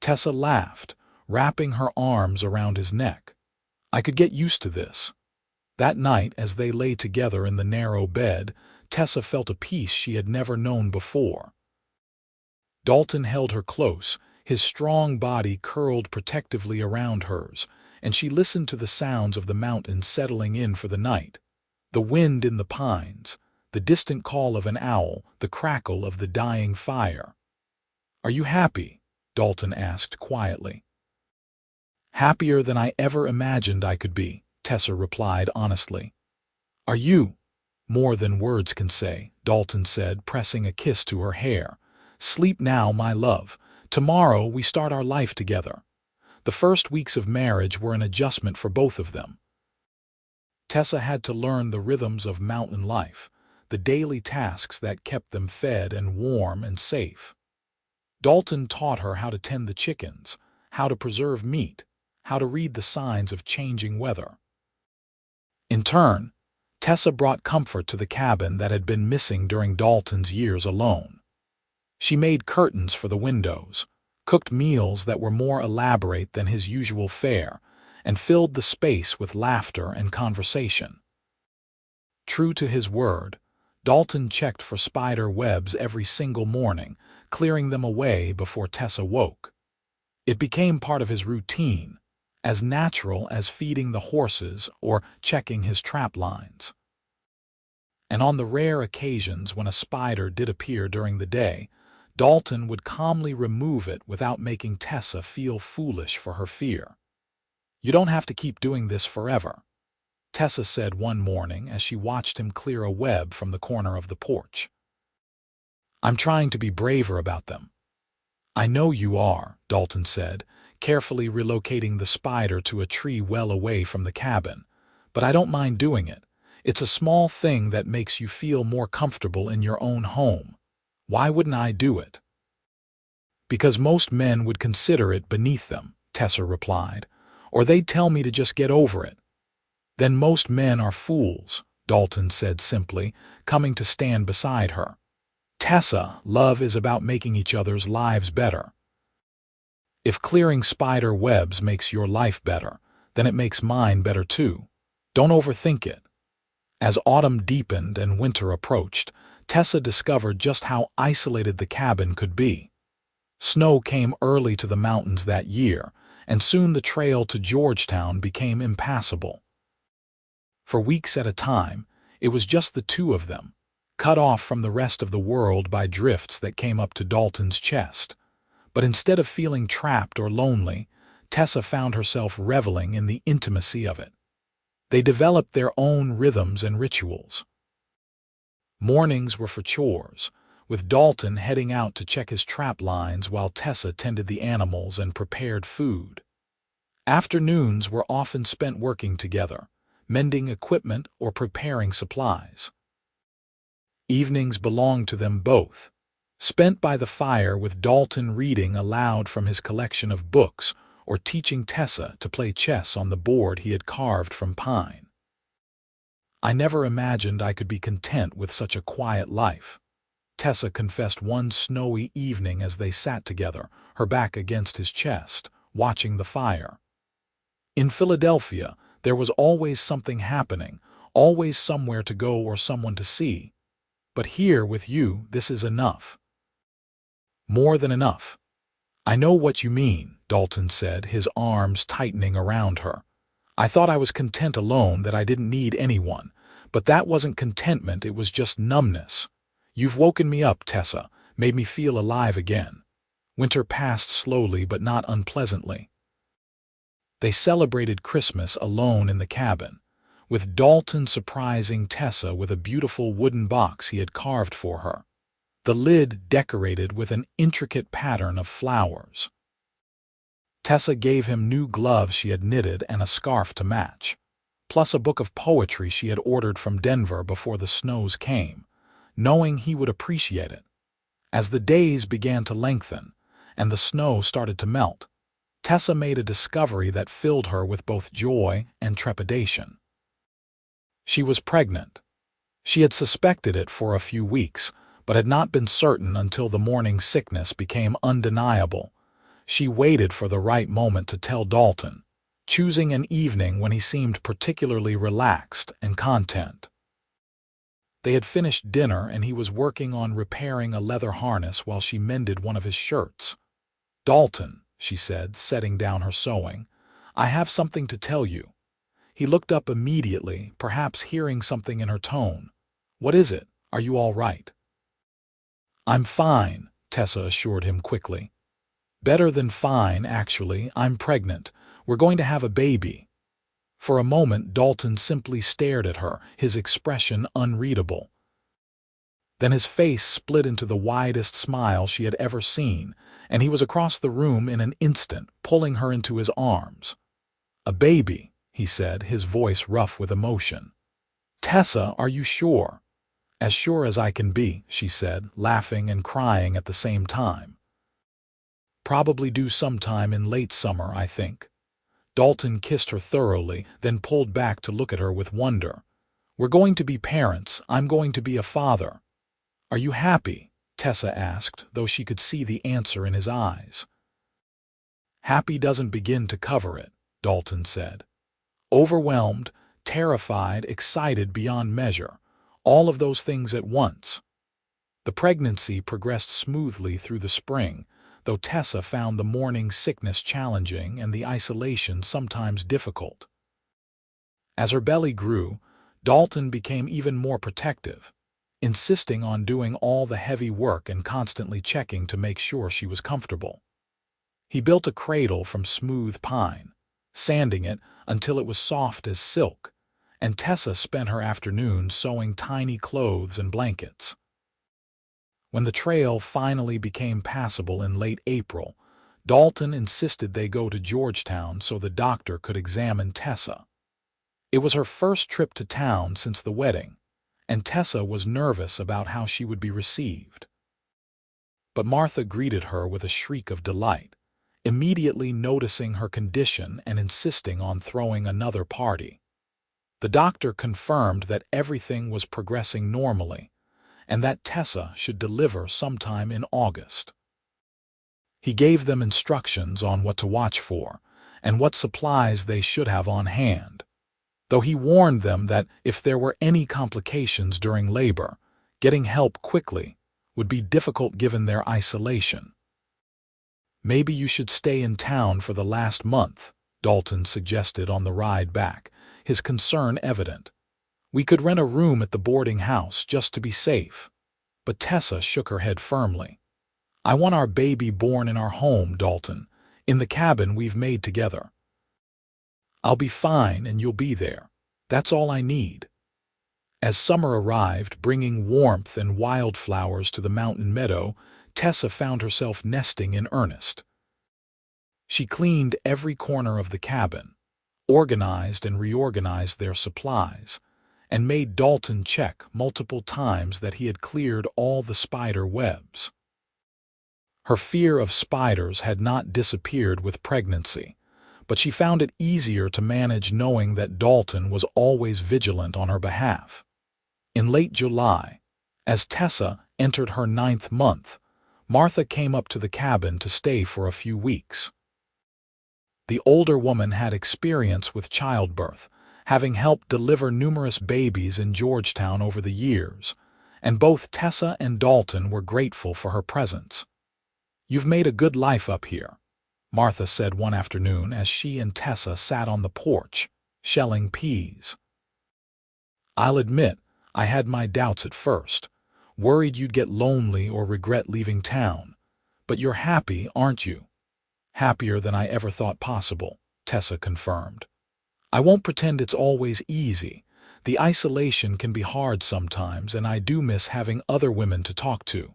Tessa laughed, wrapping her arms around his neck. "I could get used to this." That night, as they lay together in the narrow bed, Tessa felt a peace she had never known before. Dalton held her close, his strong body curled protectively around hers, and she listened to the sounds of the mountains settling in for the night. The wind in the pines, the distant call of an owl, the crackle of the dying fire. "Are you happy?" Dalton asked quietly. "Happier than I ever imagined I could be," Tessa replied honestly. "Are you?" "More than words can say," Dalton said, pressing a kiss to her hair. "Sleep now, my love. Tomorrow we start our life together." The first weeks of marriage were an adjustment for both of them. Tessa had to learn the rhythms of mountain life, the daily tasks that kept them fed and warm and safe. Dalton taught her how to tend the chickens, how to preserve meat, how to read the signs of changing weather. In turn, Tessa brought comfort to the cabin that had been missing during Dalton's years alone. She made curtains for the windows, cooked meals that were more elaborate than his usual fare, and filled the space with laughter and conversation. True to his word, Dalton checked for spider webs every single morning, clearing them away before Tessa woke. It became part of his routine, as natural as feeding the horses or checking his trap lines. And on the rare occasions when a spider did appear during the day, Dalton would calmly remove it without making Tessa feel foolish for her fear. "You don't have to keep doing this forever," Tessa said one morning as she watched him clear a web from the corner of the porch. "I'm trying to be braver about them." "I know you are," Dalton said, carefully relocating the spider to a tree well away from the cabin. "But I don't mind doing it. It's a small thing that makes you feel more comfortable in your own home. Why wouldn't I do it?" "Because most men would consider it beneath them," Tessa replied, "or they'd tell me to just get over it." "Then most men are fools," Dalton said simply, coming to stand beside her. "Tessa, love is about making each other's lives better. If clearing spider webs makes your life better, then it makes mine better too. Don't overthink it." As autumn deepened and winter approached, Tessa discovered just how isolated the cabin could be. Snow came early to the mountains that year, and soon the trail to Georgetown became impassable. For weeks at a time, it was just the two of them, cut off from the rest of the world by drifts that came up to Dalton's chest. But instead of feeling trapped or lonely, Tessa found herself reveling in the intimacy of it. They developed their own rhythms and rituals. Mornings were for chores, with Dalton heading out to check his trap lines while Tessa tended the animals and prepared food. Afternoons were often spent working together, mending equipment or preparing supplies. Evenings belonged to them both, spent by the fire with Dalton reading aloud from his collection of books or teaching Tessa to play chess on the board he had carved from pine. "I never imagined I could be content with such a quiet life," Tessa confessed one snowy evening as they sat together, her back against his chest, watching the fire. "In Philadelphia, there was always something happening, always somewhere to go or someone to see. But here, with you, this is enough." "More than enough." "I know what you mean," Dalton said, his arms tightening around her. "I thought I was content alone, that I didn't need anyone. But that wasn't contentment, it was just numbness. You've woken me up, Tessa, made me feel alive again." Winter passed slowly but not unpleasantly. They celebrated Christmas alone in the cabin, with Dalton surprising Tessa with a beautiful wooden box he had carved for her, the lid decorated with an intricate pattern of flowers. Tessa gave him new gloves she had knitted and a scarf to match, plus a book of poetry she had ordered from Denver before the snows came, knowing he would appreciate it. As the days began to lengthen and the snow started to melt, Tessa made a discovery that filled her with both joy and trepidation. She was pregnant. She had suspected it for a few weeks, but had not been certain until the morning sickness became undeniable. She waited for the right moment to tell Dalton, choosing an evening when he seemed particularly relaxed and content. They had finished dinner and he was working on repairing a leather harness while she mended one of his shirts. "Dalton," she said, setting down her sewing, "I have something to tell you." He looked up immediately, perhaps hearing something in her tone. "What is it? Are you all right?" "I'm fine," Tessa assured him quickly. "Better than fine, actually. I'm pregnant. We're going to have a baby." For a moment, Dalton simply stared at her, his expression unreadable. Then his face split into the widest smile she had ever seen, and he was across the room in an instant, pulling her into his arms. "A baby," he said, his voice rough with emotion. "Tessa, are you sure?" "As sure as I can be," she said, laughing and crying at the same time. "Probably due sometime in late summer, I think." Dalton kissed her thoroughly, then pulled back to look at her with wonder. "We're going to be parents. I'm going to be a father." "Are you happy?" Tessa asked, though she could see the answer in his eyes. "Happy doesn't begin to cover it," Dalton said. "Overwhelmed, terrified, excited beyond measure, all of those things at once." The pregnancy progressed smoothly through the spring, though Tessa found the morning sickness challenging and the isolation sometimes difficult. As her belly grew, Dalton became even more protective, insisting on doing all the heavy work and constantly checking to make sure she was comfortable. He built a cradle from smooth pine, sanding it until it was soft as silk, and Tessa spent her afternoons sewing tiny clothes and blankets. When the trail finally became passable in late April, Dalton insisted they go to Georgetown so the doctor could examine Tessa. It was her first trip to town since the wedding, and Tessa was nervous about how she would be received. But Martha greeted her with a shriek of delight, immediately noticing her condition and insisting on throwing another party. The doctor confirmed that everything was progressing normally, and that Tessa should deliver sometime in August. He gave them instructions on what to watch for and what supplies they should have on hand, though he warned them that if there were any complications during labor, getting help quickly would be difficult given their isolation. "Maybe you should stay in town for the last month," Dalton suggested on the ride back, his concern evident. "We could rent a room at the boarding house just to be safe." But Tessa shook her head firmly. "I want our baby born in our home, Dalton, in the cabin we've made together." "I'll be fine and you'll be there." That's all I need." As summer arrived, bringing warmth and wildflowers to the mountain meadow, Tessa found herself nesting in earnest. She cleaned every corner of the cabin, organized and reorganized their supplies, and made Dalton check multiple times that he had cleared all the spider webs. Her fear of spiders had not disappeared with pregnancy, but she found it easier to manage knowing that Dalton was always vigilant on her behalf. In late July, as Tessa entered her 9th month, Martha came up to the cabin to stay for a few weeks. The older woman had experience with childbirth, having helped deliver numerous babies in Georgetown over the years, and both Tessa and Dalton were grateful for her presence. "You've made a good life up here," Martha said one afternoon as she and Tessa sat on the porch, shelling peas. "I'll admit, I had my doubts at first, worried you'd get lonely or regret leaving town. But you're happy, aren't you?" "Happier than I ever thought possible," Tessa confirmed. "I won't pretend it's always easy. The isolation can be hard sometimes, and I do miss having other women to talk to.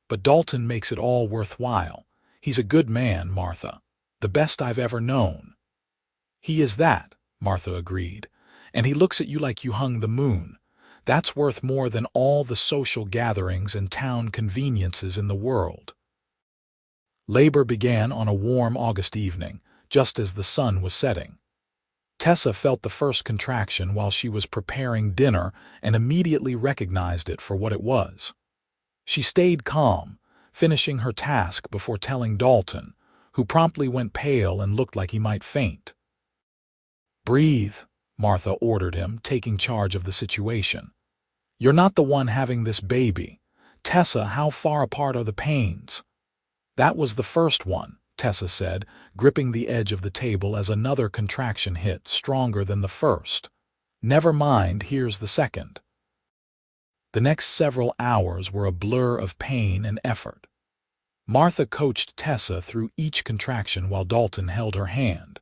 But Dalton makes it all worthwhile. He's a good man, Martha. The best I've ever known." "He is that," Martha agreed. "And he looks at you like you hung the moon. That's worth more than all the social gatherings and town conveniences in the world." Labor began on a warm August evening, just as the sun was setting. Tessa felt the first contraction while she was preparing dinner and immediately recognized it for what it was. She stayed calm, finishing her task before telling Dalton, who promptly went pale and looked like he might faint. "Breathe," Martha ordered him, taking charge of the situation. "You're not the one having this baby. Tessa, how far apart are the pains?" "That was the first one," Tessa said, gripping the edge of the table as another contraction hit, stronger than the first. "Never mind, here's the second." The next several hours were a blur of pain and effort. Martha coached Tessa through each contraction while Dalton held her hand,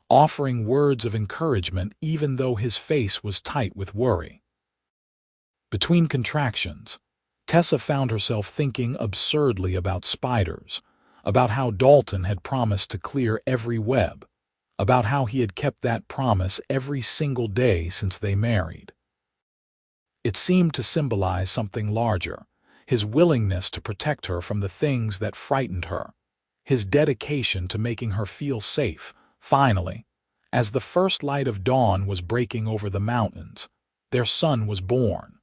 offering words of encouragement even though his face was tight with worry. Between contractions, Tessa found herself thinking absurdly about spiders, about how Dalton had promised to clear every web, about how he had kept that promise every single day since they married. It seemed to symbolize something larger, his willingness to protect her from the things that frightened her, his dedication to making her feel safe. Finally, as the first light of dawn was breaking over the mountains, their son was born.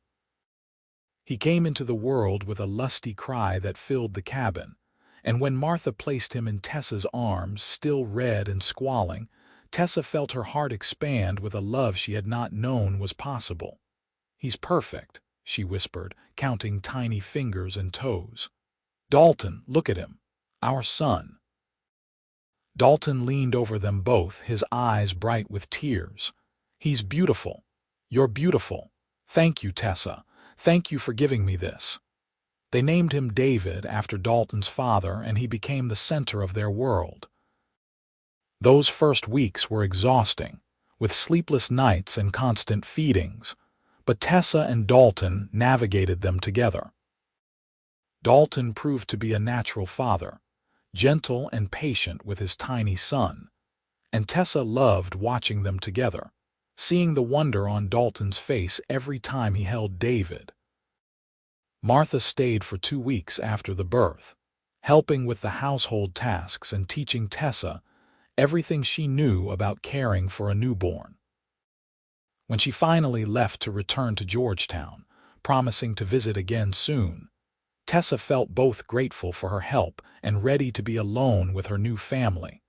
He came into the world with a lusty cry that filled the cabin, and when Martha placed him in Tessa's arms, still red and squalling, Tessa felt her heart expand with a love she had not known was possible. "He's perfect," she whispered, counting tiny fingers and toes. "Dalton, look at him. Our son." Dalton leaned over them both, his eyes bright with tears. "He's beautiful. You're beautiful. Thank you, Tessa. Thank you for giving me this." They named him David after Dalton's father, and he became the center of their world. Those first weeks were exhausting, with sleepless nights and constant feedings, but Tessa and Dalton navigated them together. Dalton proved to be a natural father, gentle and patient with his tiny son, and Tessa loved watching them together, seeing the wonder on Dalton's face every time he held David. Martha stayed for 2 weeks after the birth, helping with the household tasks and teaching Tessa everything she knew about caring for a newborn. When she finally left to return to Georgetown, promising to visit again soon, Tessa felt both grateful for her help and ready to be alone with her new family.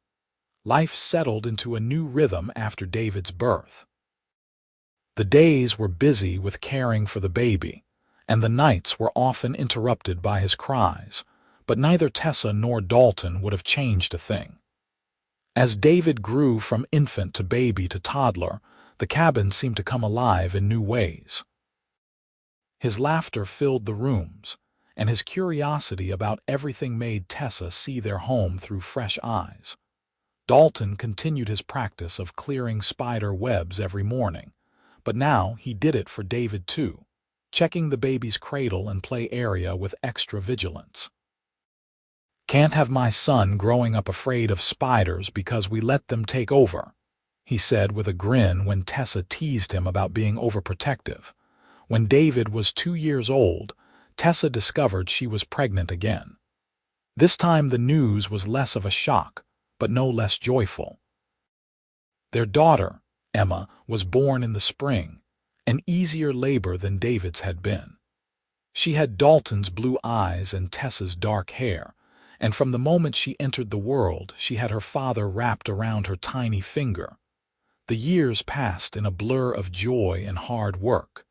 Life settled into a new rhythm after David's birth. The days were busy with caring for the baby, and the nights were often interrupted by his cries, but neither Tessa nor Dalton would have changed a thing. As David grew from infant to baby to toddler, the cabin seemed to come alive in new ways. His laughter filled the rooms, and his curiosity about everything made Tessa see their home through fresh eyes. Dalton continued his practice of clearing spider webs every morning, but now he did it for David too, checking the baby's cradle and play area with extra vigilance. "Can't have my son growing up afraid of spiders because we let them take over," he said with a grin when Tessa teased him about being overprotective. When David was 2 years old, Tessa discovered she was pregnant again. This time the news was less of a shock, but no less joyful. Their daughter, Emma, was born in the spring, an easier labor than David's had been. She had Dalton's blue eyes and Tessa's dark hair, and from the moment she entered the world, she had her father wrapped around her tiny finger. The years passed in a blur of joy and hard work.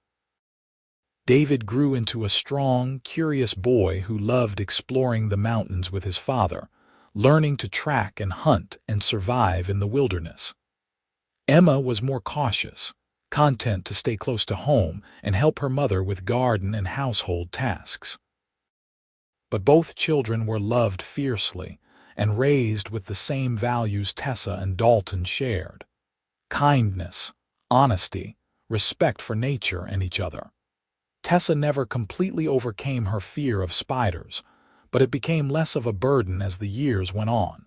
David grew into a strong, curious boy who loved exploring the mountains with his father, learning to track and hunt and survive in the wilderness. Emma was more cautious, content to stay close to home and help her mother with garden and household tasks. But both children were loved fiercely and raised with the same values Tessa and Dalton shared: kindness, honesty, respect for nature and each other. Tessa never completely overcame her fear of spiders, but it became less of a burden as the years went on.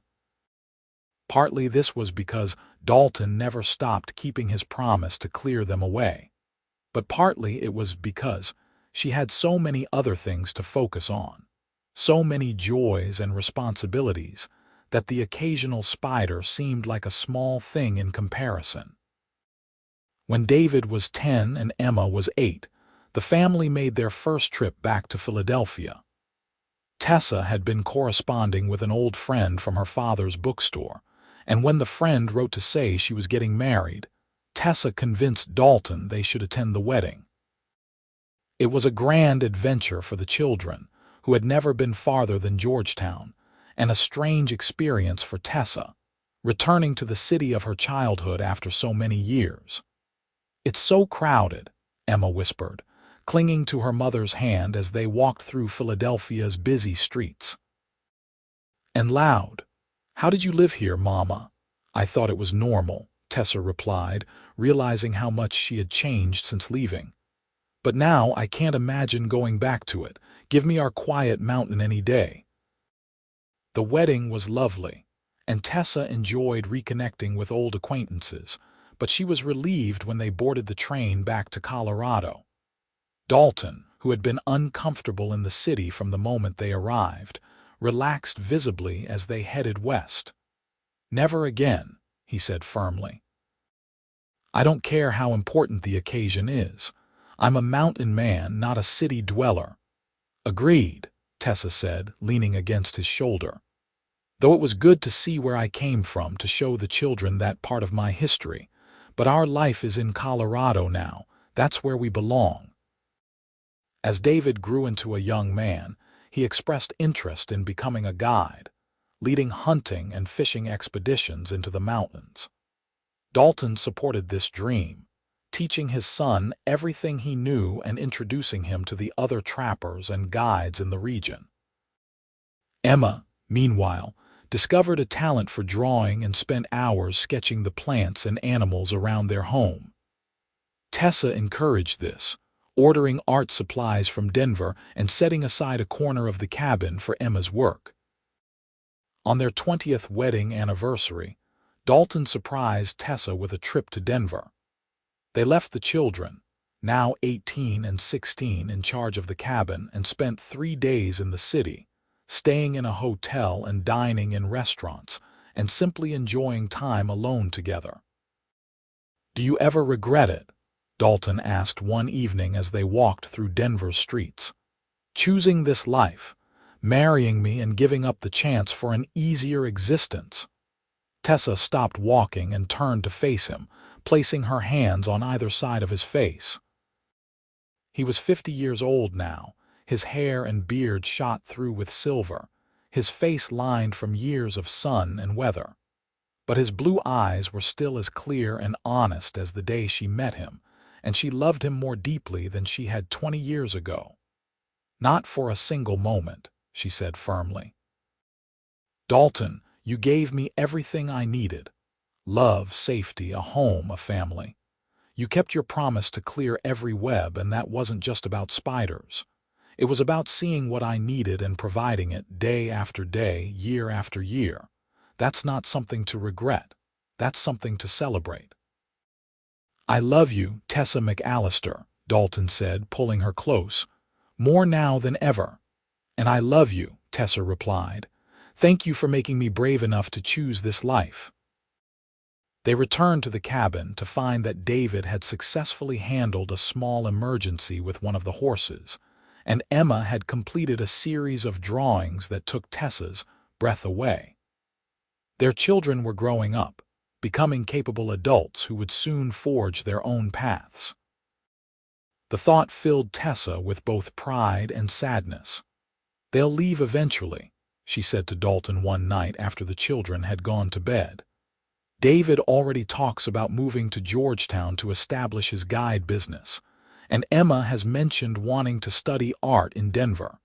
Partly this was because Dalton never stopped keeping his promise to clear them away, but partly it was because she had so many other things to focus on, so many joys and responsibilities, that the occasional spider seemed like a small thing in comparison. When David was 10 and Emma was 8, the family made their first trip back to Philadelphia. Tessa had been corresponding with an old friend from her father's bookstore, and when the friend wrote to say she was getting married, Tessa convinced Dalton they should attend the wedding. It was a grand adventure for the children, who had never been farther than Georgetown, and a strange experience for Tessa, returning to the city of her childhood after so many years. "It's so crowded," Emma whispered, clinging to her mother's hand as they walked through Philadelphia's busy streets. "And loud. How did you live here, Mama?" "I thought it was normal," Tessa replied, realizing how much she had changed since leaving. "But now I can't imagine going back to it. Give me our quiet mountain any day." The wedding was lovely, and Tessa enjoyed reconnecting with old acquaintances, but she was relieved when they boarded the train back to Colorado. Dalton, who had been uncomfortable in the city from the moment they arrived, relaxed visibly as they headed west. "Never again," he said firmly. "I don't care how important the occasion is. I'm a mountain man, not a city dweller." "Agreed," Tessa said, leaning against his shoulder. "Though it was good to see where I came from to show the children that part of my history, but our life is in Colorado now. That's where we belong." As David grew into a young man, he expressed interest in becoming a guide, leading hunting and fishing expeditions into the mountains. Dalton supported this dream, teaching his son everything he knew and introducing him to the other trappers and guides in the region. Emma, meanwhile, discovered a talent for drawing and spent hours sketching the plants and animals around their home. Tessa encouraged this, ordering art supplies from Denver and setting aside a corner of the cabin for Emma's work. On their 20th wedding anniversary, Dalton surprised Tessa with a trip to Denver. They left the children, now 18 and 16, in charge of the cabin and spent 3 days in the city, staying in a hotel and dining in restaurants and simply enjoying time alone together. "Do you ever regret it?" Dalton asked one evening as they walked through Denver's streets. "Choosing this life, marrying me and giving up the chance for an easier existence?" Tessa stopped walking and turned to face him, placing her hands on either side of his face. He was 50 years old now, his hair and beard shot through with silver, his face lined from years of sun and weather. But his blue eyes were still as clear and honest as the day she met him, and she loved him more deeply than she had 20 years ago. "Not for a single moment," she said firmly. "Dalton, You gave me everything I needed: love, safety, a home, a family. You kept your promise to clear every web, and that wasn't just about spiders. It was about seeing what I needed and providing it day after day, year after year. That's not something to regret. That's something to celebrate. I love you, Tessa McAllister, Dalton said, pulling her close. More now than ever. And I love you, Tessa replied. Thank you for making me brave enough to choose this life. They returned to the cabin to find that David had successfully handled a small emergency with one of the horses, and Emma had completed a series of drawings that took Tessa's breath away. Their children were growing up, becoming capable adults who would soon forge their own paths. The thought filled Tessa with both pride and sadness. They'll leave eventually, she said to Dalton one night after the children had gone to bed. David already talks about moving to Georgetown to establish his guide business, and Emma has mentioned wanting to study art in Denver.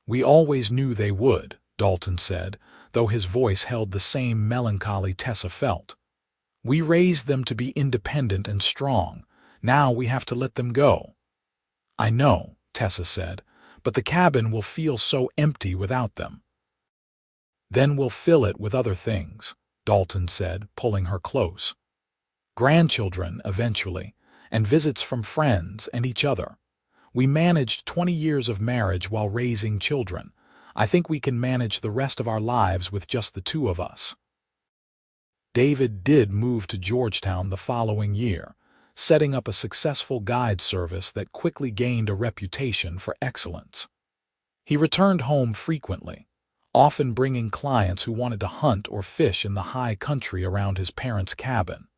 We always knew they would, Dalton said, though his voice held the same melancholy Tessa felt. We raised them to be independent and strong. Now we have to let them go. I know, Tessa said, but the cabin will feel so empty without them. Then we'll fill it with other things, Dalton said, pulling her close. Grandchildren, eventually, and visits from friends and each other. We managed 20 years of marriage while raising children. I think we can manage the rest of our lives with just the two of us. David did move to Georgetown the following year, setting up a successful guide service that quickly gained a reputation for excellence. He returned home frequently, often bringing clients who wanted to hunt or fish in the high country around his parents' cabin.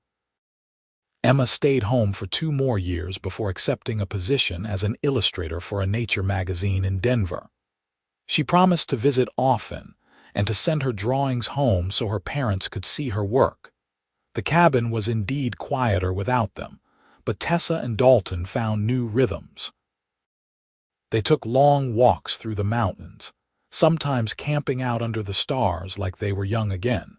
Emma stayed home for 2 more years before accepting a position as an illustrator for a nature magazine in Denver. She promised to visit often and to send her drawings home so her parents could see her work. The cabin was indeed quieter without them, but Tessa and Dalton found new rhythms. They took long walks through the mountains, sometimes camping out under the stars like they were young again.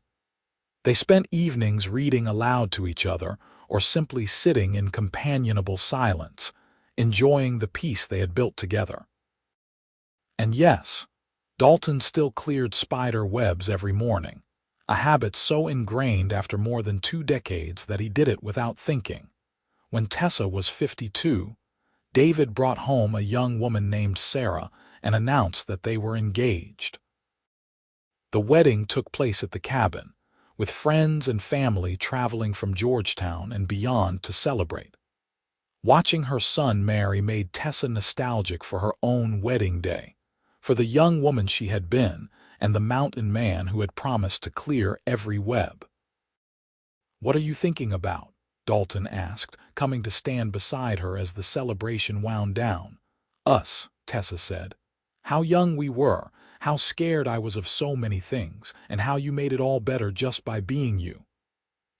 They spent evenings reading aloud to each other or simply sitting in companionable silence, enjoying the peace they had built together. And yes, Dalton still cleared spider webs every morning, a habit so ingrained after more than 2 decades that he did it without thinking. When Tessa was 52, David brought home a young woman named Sarah and announced that they were engaged. The wedding took place at the cabin, with friends and family traveling from Georgetown and beyond to celebrate. Watching her son marry made Tessa nostalgic for her own wedding day, for the young woman she had been and the mountain man who had promised to clear every web. "What are you thinking about?" Dalton asked, coming to stand beside her as the celebration wound down. "Us," Tessa said. "How young we were, how scared I was of so many things, and how you made it all better just by being you."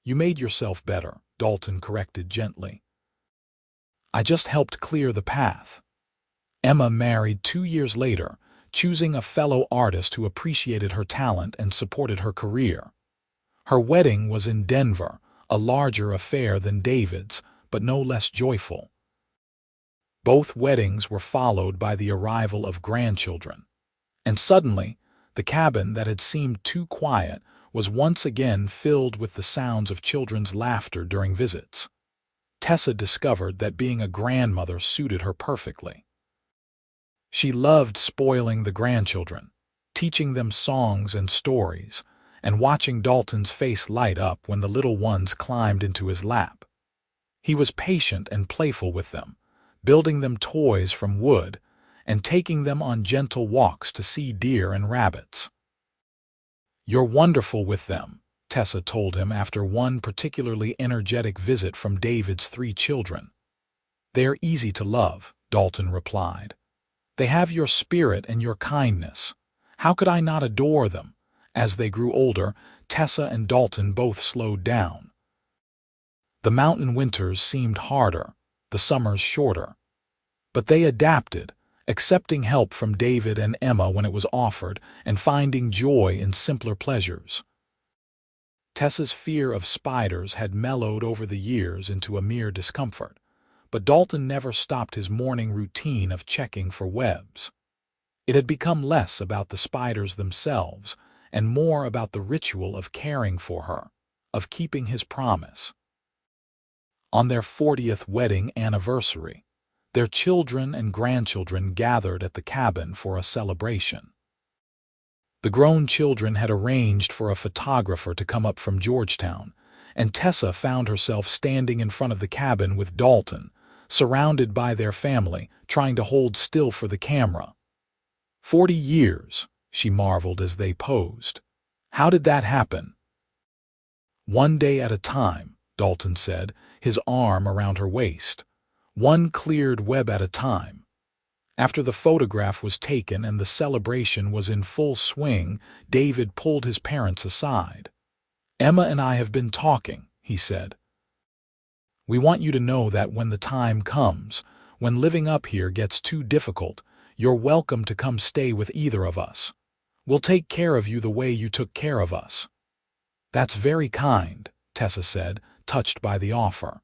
"You made yourself better," Dalton corrected gently. "I just helped clear the path." Emma married 2 years later, choosing a fellow artist who appreciated her talent and supported her career. Her wedding was in Denver, a larger affair than David's, but no less joyful. Both weddings were followed by the arrival of grandchildren. And suddenly, the cabin that had seemed too quiet was once again filled with the sounds of children's laughter during visits. Tessa discovered that being a grandmother suited her perfectly. She loved spoiling the grandchildren, teaching them songs and stories, and watching Dalton's face light up when the little ones climbed into his lap. He was patient and playful with them, building them toys from wood and taking them on gentle walks to see deer and rabbits. "You're wonderful with them," Tessa told him after one particularly energetic visit from David's 3 children. "They're easy to love," Dalton replied. "They have your spirit and your kindness. How could I not adore them?" As they grew older, Tessa and Dalton both slowed down. The mountain winters seemed harder, the summers shorter. But they adapted, accepting help from David and Emma when it was offered, and finding joy in simpler pleasures. Tessa's fear of spiders had mellowed over the years into a mere discomfort, but Dalton never stopped his morning routine of checking for webs. It had become less about the spiders themselves and more about the ritual of caring for her, of keeping his promise. On their 40th wedding anniversary, their children and grandchildren gathered at the cabin for a celebration. The grown children had arranged for a photographer to come up from Georgetown, and Tessa found herself standing in front of the cabin with Dalton, surrounded by their family, trying to hold still for the camera. 40 years, she marveled as they posed. How did that happen? One day at a time, Dalton said, his arm around her waist. One cleared web at a time. After the photograph was taken and the celebration was in full swing, David pulled his parents aside. "Emma and I have been talking," he said. "We want you to know that when the time comes, when living up here gets too difficult, you're welcome to come stay with either of us. We'll take care of you the way you took care of us." "That's very kind," Tessa said, touched by the offer.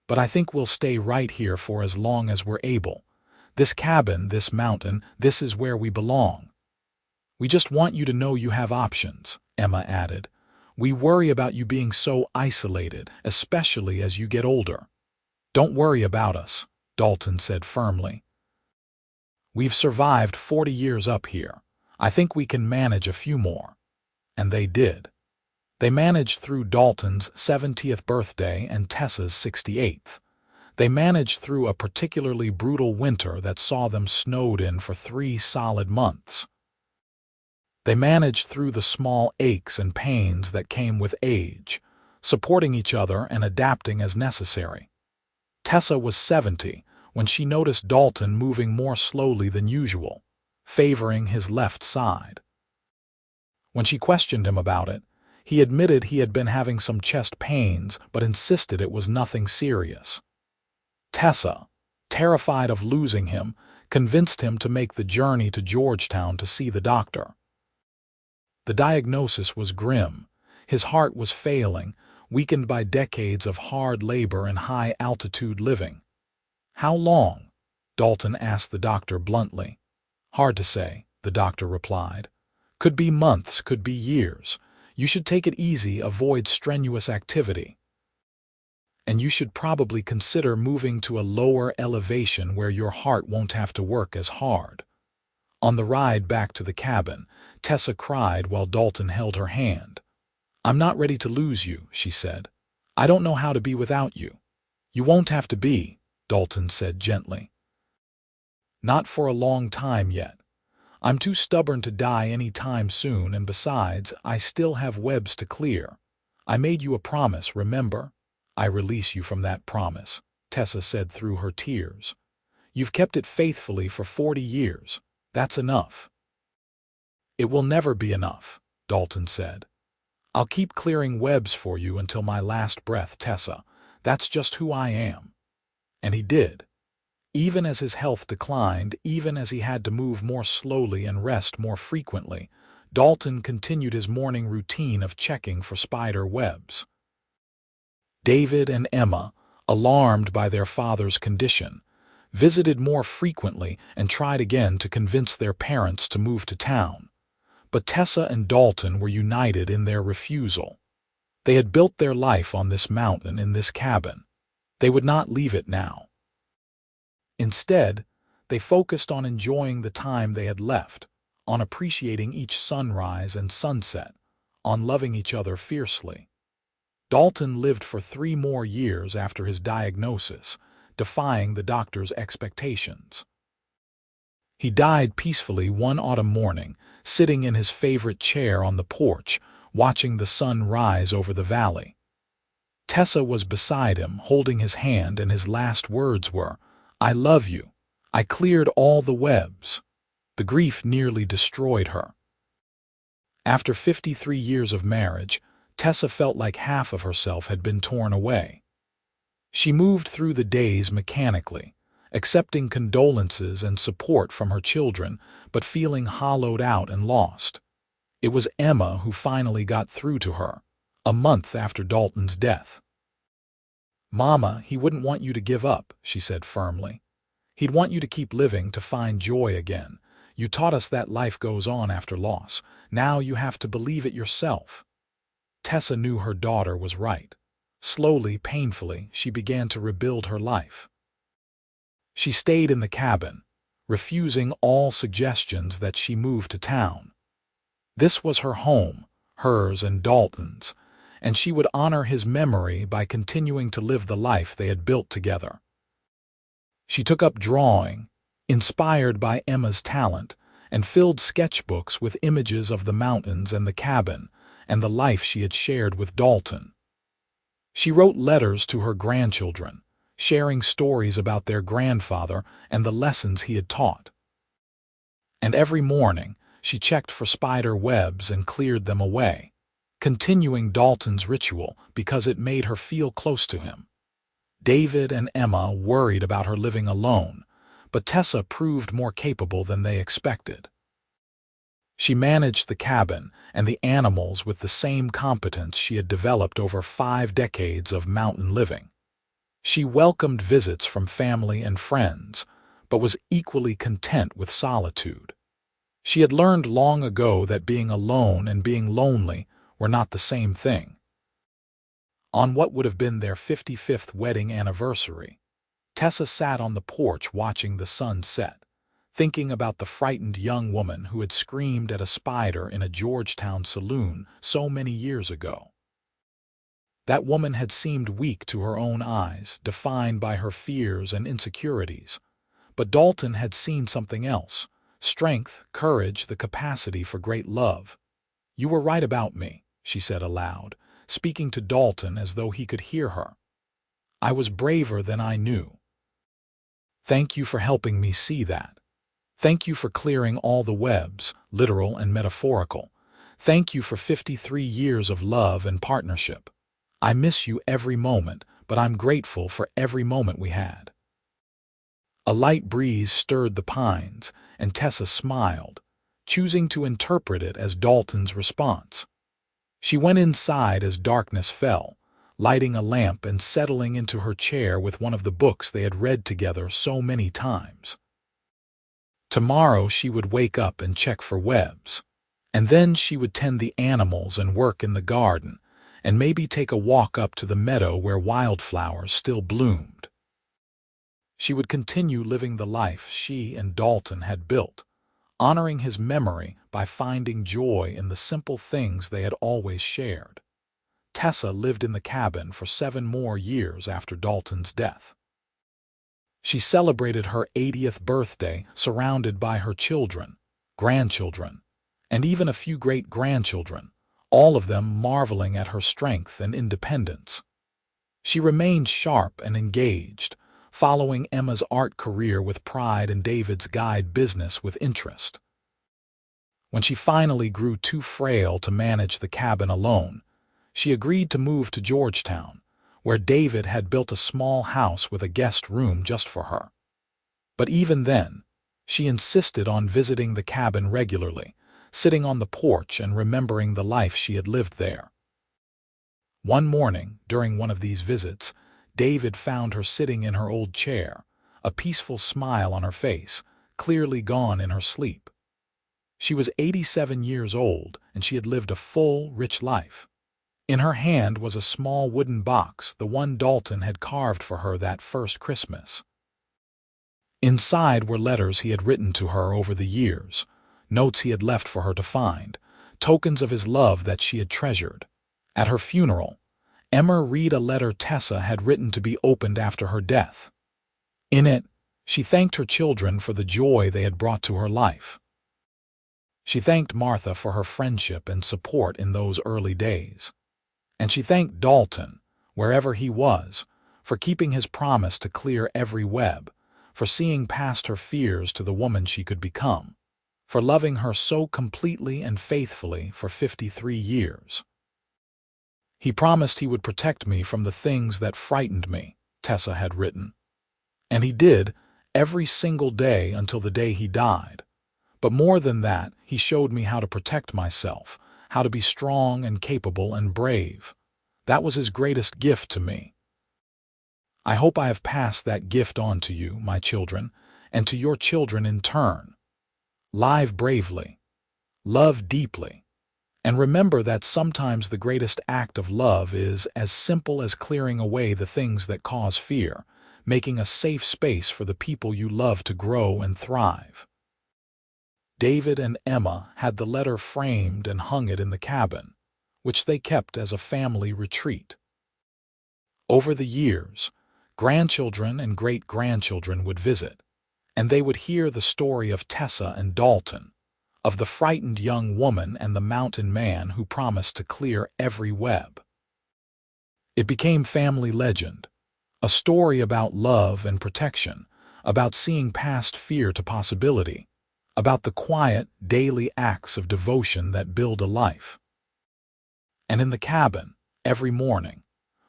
"But I think we'll stay right here for as long as we're able. This cabin, this mountain, this is where we belong." "We just want you to know you have options," Emma added. "We worry about you being so isolated, especially as you get older." "Don't worry about us," Dalton said firmly. "We've survived 40 years up here. I think we can manage a few more." And they did. They managed through Dalton's 70th birthday and Tessa's 68th. They managed through a particularly brutal winter that saw them snowed in for 3 solid months. They managed through the small aches and pains that came with age, supporting each other and adapting as necessary. Tessa was 70 when she noticed Dalton moving more slowly than usual, favoring his left side. When she questioned him about it, he admitted he had been having some chest pains but insisted it was nothing serious. Tessa, terrified of losing him, convinced him to make the journey to Georgetown to see the doctor. The diagnosis was grim. His heart was failing, weakened by decades of hard labor and high-altitude living. "How long?" Dalton asked the doctor bluntly. "Hard to say," the doctor replied. "Could be months, could be years. You should take it easy, avoid strenuous activity. And you should probably consider moving to a lower elevation where your heart won't have to work as hard." On the ride back to the cabin, Tessa cried while Dalton held her hand. "I'm not ready to lose you," she said. "I don't know how to be without you." "You won't have to be," Dalton said gently. "Not for a long time yet. I'm too stubborn to die any time soon, and besides, I still have webs to clear. I made you a promise, remember?" "I release you from that promise," Tessa said through her tears. "You've kept it faithfully for 40 years. That's enough." "It will never be enough," Dalton said. "I'll keep clearing webs for you until my last breath, Tessa. That's just who I am." And he did. Even as his health declined, even as he had to move more slowly and rest more frequently, Dalton continued his morning routine of checking for spider webs. David and Emma, alarmed by their father's condition, visited more frequently and tried again to convince their parents to move to town. But Tessa and Dalton were united in their refusal. They had built their life on this mountain in this cabin. They would not leave it now. Instead, they focused on enjoying the time they had left, on appreciating each sunrise and sunset, on loving each other fiercely. Dalton lived for 3 more years after his diagnosis, defying the doctor's expectations. He died peacefully one autumn morning, sitting in his favorite chair on the porch, watching the sun rise over the valley. Tessa was beside him, holding his hand, and his last words were, "I love you. I cleared all the webs." The grief nearly destroyed her. After 53 years of marriage, Tessa felt like half of herself had been torn away. She moved through the days mechanically, accepting condolences and support from her children, but feeling hollowed out and lost. It was Emma who finally got through to her, a month after Dalton's death. "Mama, he wouldn't want you to give up," she said firmly. "He'd want you to keep living, to find joy again. You taught us that life goes on after loss. Now you have to believe it yourself." Tessa knew her daughter was right. Slowly, painfully, she began to rebuild her life. She stayed in the cabin, refusing all suggestions that she move to town. This was her home, hers and Dalton's, and she would honor his memory by continuing to live the life they had built together. She took up drawing, inspired by Emma's talent, and filled sketchbooks with images of the mountains and the cabin and the life she had shared with Dalton. She wrote letters to her grandchildren, sharing stories about their grandfather and the lessons he had taught. And every morning, she checked for spider webs and cleared them away, continuing Dalton's ritual because it made her feel close to him. David and Emma worried about her living alone, but Tessa proved more capable than they expected. She managed the cabin and the animals with the same competence she had developed over 5 decades of mountain living. She welcomed visits from family and friends, but was equally content with solitude. She had learned long ago that being alone and being lonely were not the same thing. On what would have been their 55th wedding anniversary, Tessa sat on the porch watching the sun set, thinking about the frightened young woman who had screamed at a spider in a Georgetown saloon so many years ago. That woman had seemed weak to her own eyes, defined by her fears and insecurities. But Dalton had seen something else: strength, courage, the capacity for great love. "You were right about me," she said aloud, speaking to Dalton as though he could hear her. "I was braver than I knew. Thank you for helping me see that. Thank you for clearing all the webs, literal and metaphorical. Thank you for 53 years of love and partnership. I miss you every moment, but I'm grateful for every moment we had." A light breeze stirred the pines, and Tessa smiled, choosing to interpret it as Dalton's response. She went inside as darkness fell, lighting a lamp and settling into her chair with one of the books they had read together so many times. Tomorrow she would wake up and check for webs, and then she would tend the animals and work in the garden, and maybe take a walk up to the meadow where wildflowers still bloomed. She would continue living the life she and Dalton had built, honoring his memory by finding joy in the simple things they had always shared. Tessa lived in the cabin for 7 more years after Dalton's death. She celebrated her 80th birthday surrounded by her children, grandchildren, and even a few great-grandchildren, all of them marveling at her strength and independence. She remained sharp and engaged, following Emma's art career with pride and David's guide business with interest. When she finally grew too frail to manage the cabin alone, she agreed to move to Georgetown, where David had built a small house with a guest room just for her. But even then, she insisted on visiting the cabin regularly, sitting on the porch and remembering the life she had lived there. One morning, during one of these visits, David found her sitting in her old chair, a peaceful smile on her face, clearly gone in her sleep. She was 87 years old, and she had lived a full, rich life. In her hand was a small wooden box, the one Dalton had carved for her that first Christmas. Inside were letters he had written to her over the years, notes he had left for her to find, tokens of his love that she had treasured. At her funeral, Emma read a letter Tessa had written to be opened after her death. In it, she thanked her children for the joy they had brought to her life. She thanked Martha for her friendship and support in those early days. And she thanked Dalton, wherever he was, for keeping his promise to clear every web, for seeing past her fears to the woman she could become, for loving her so completely and faithfully for 53 years. "He promised he would protect me from the things that frightened me," Tessa had written. "And he did, every single day until the day he died. But more than that, he showed me how to protect myself, how to be strong and capable and brave. That was his greatest gift to me. I hope I have passed that gift on to you, my children, and to your children in turn. Live bravely, love deeply, and remember that sometimes the greatest act of love is as simple as clearing away the things that cause fear, making a safe space for the people you love to grow and thrive. David and Emma had the letter framed and hung it in the cabin, which they kept as a family retreat. Over the years, grandchildren and great-grandchildren would visit, and they would hear the story of Tessa and Dalton, of the frightened young woman and the mountain man who promised to clear every web. It became family legend, a story about love and protection, about seeing past fear to possibility, about the quiet, daily acts of devotion that build a life. And in the cabin, every morning,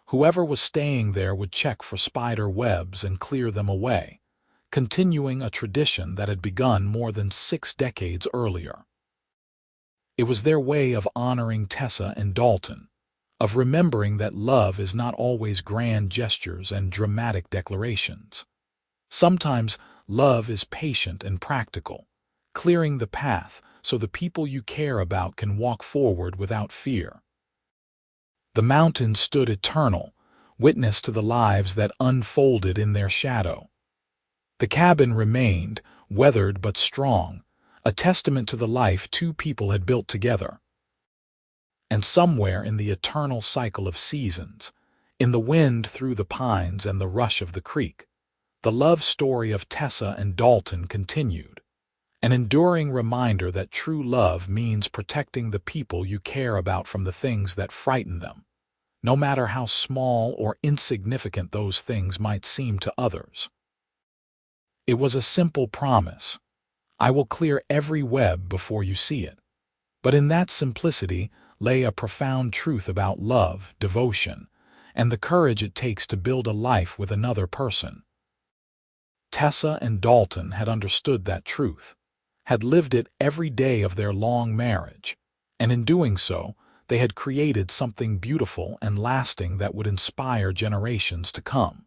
whoever was staying there would check for spider webs and clear them away, continuing a tradition that had begun more than 6 decades earlier. It was their way of honoring Tessa and Dalton, of remembering that love is not always grand gestures and dramatic declarations. Sometimes love is patient and practical, clearing the path so the people you care about can walk forward without fear. The mountains stood eternal, witness to the lives that unfolded in their shadow. The cabin remained, weathered but strong, a testament to the life 2 people had built together. And somewhere in the eternal cycle of seasons, in the wind through the pines and the rush of the creek, the love story of Tessa and Dalton continued, an enduring reminder that true love means protecting the people you care about from the things that frighten them, no matter how small or insignificant those things might seem to others. It was a simple promise. I will clear every web before you see it. But in that simplicity lay a profound truth about love, devotion, and the courage it takes to build a life with another person. Tessa and Dalton had understood that truth, had lived it every day of their long marriage, and in doing so, they had created something beautiful and lasting that would inspire generations to come.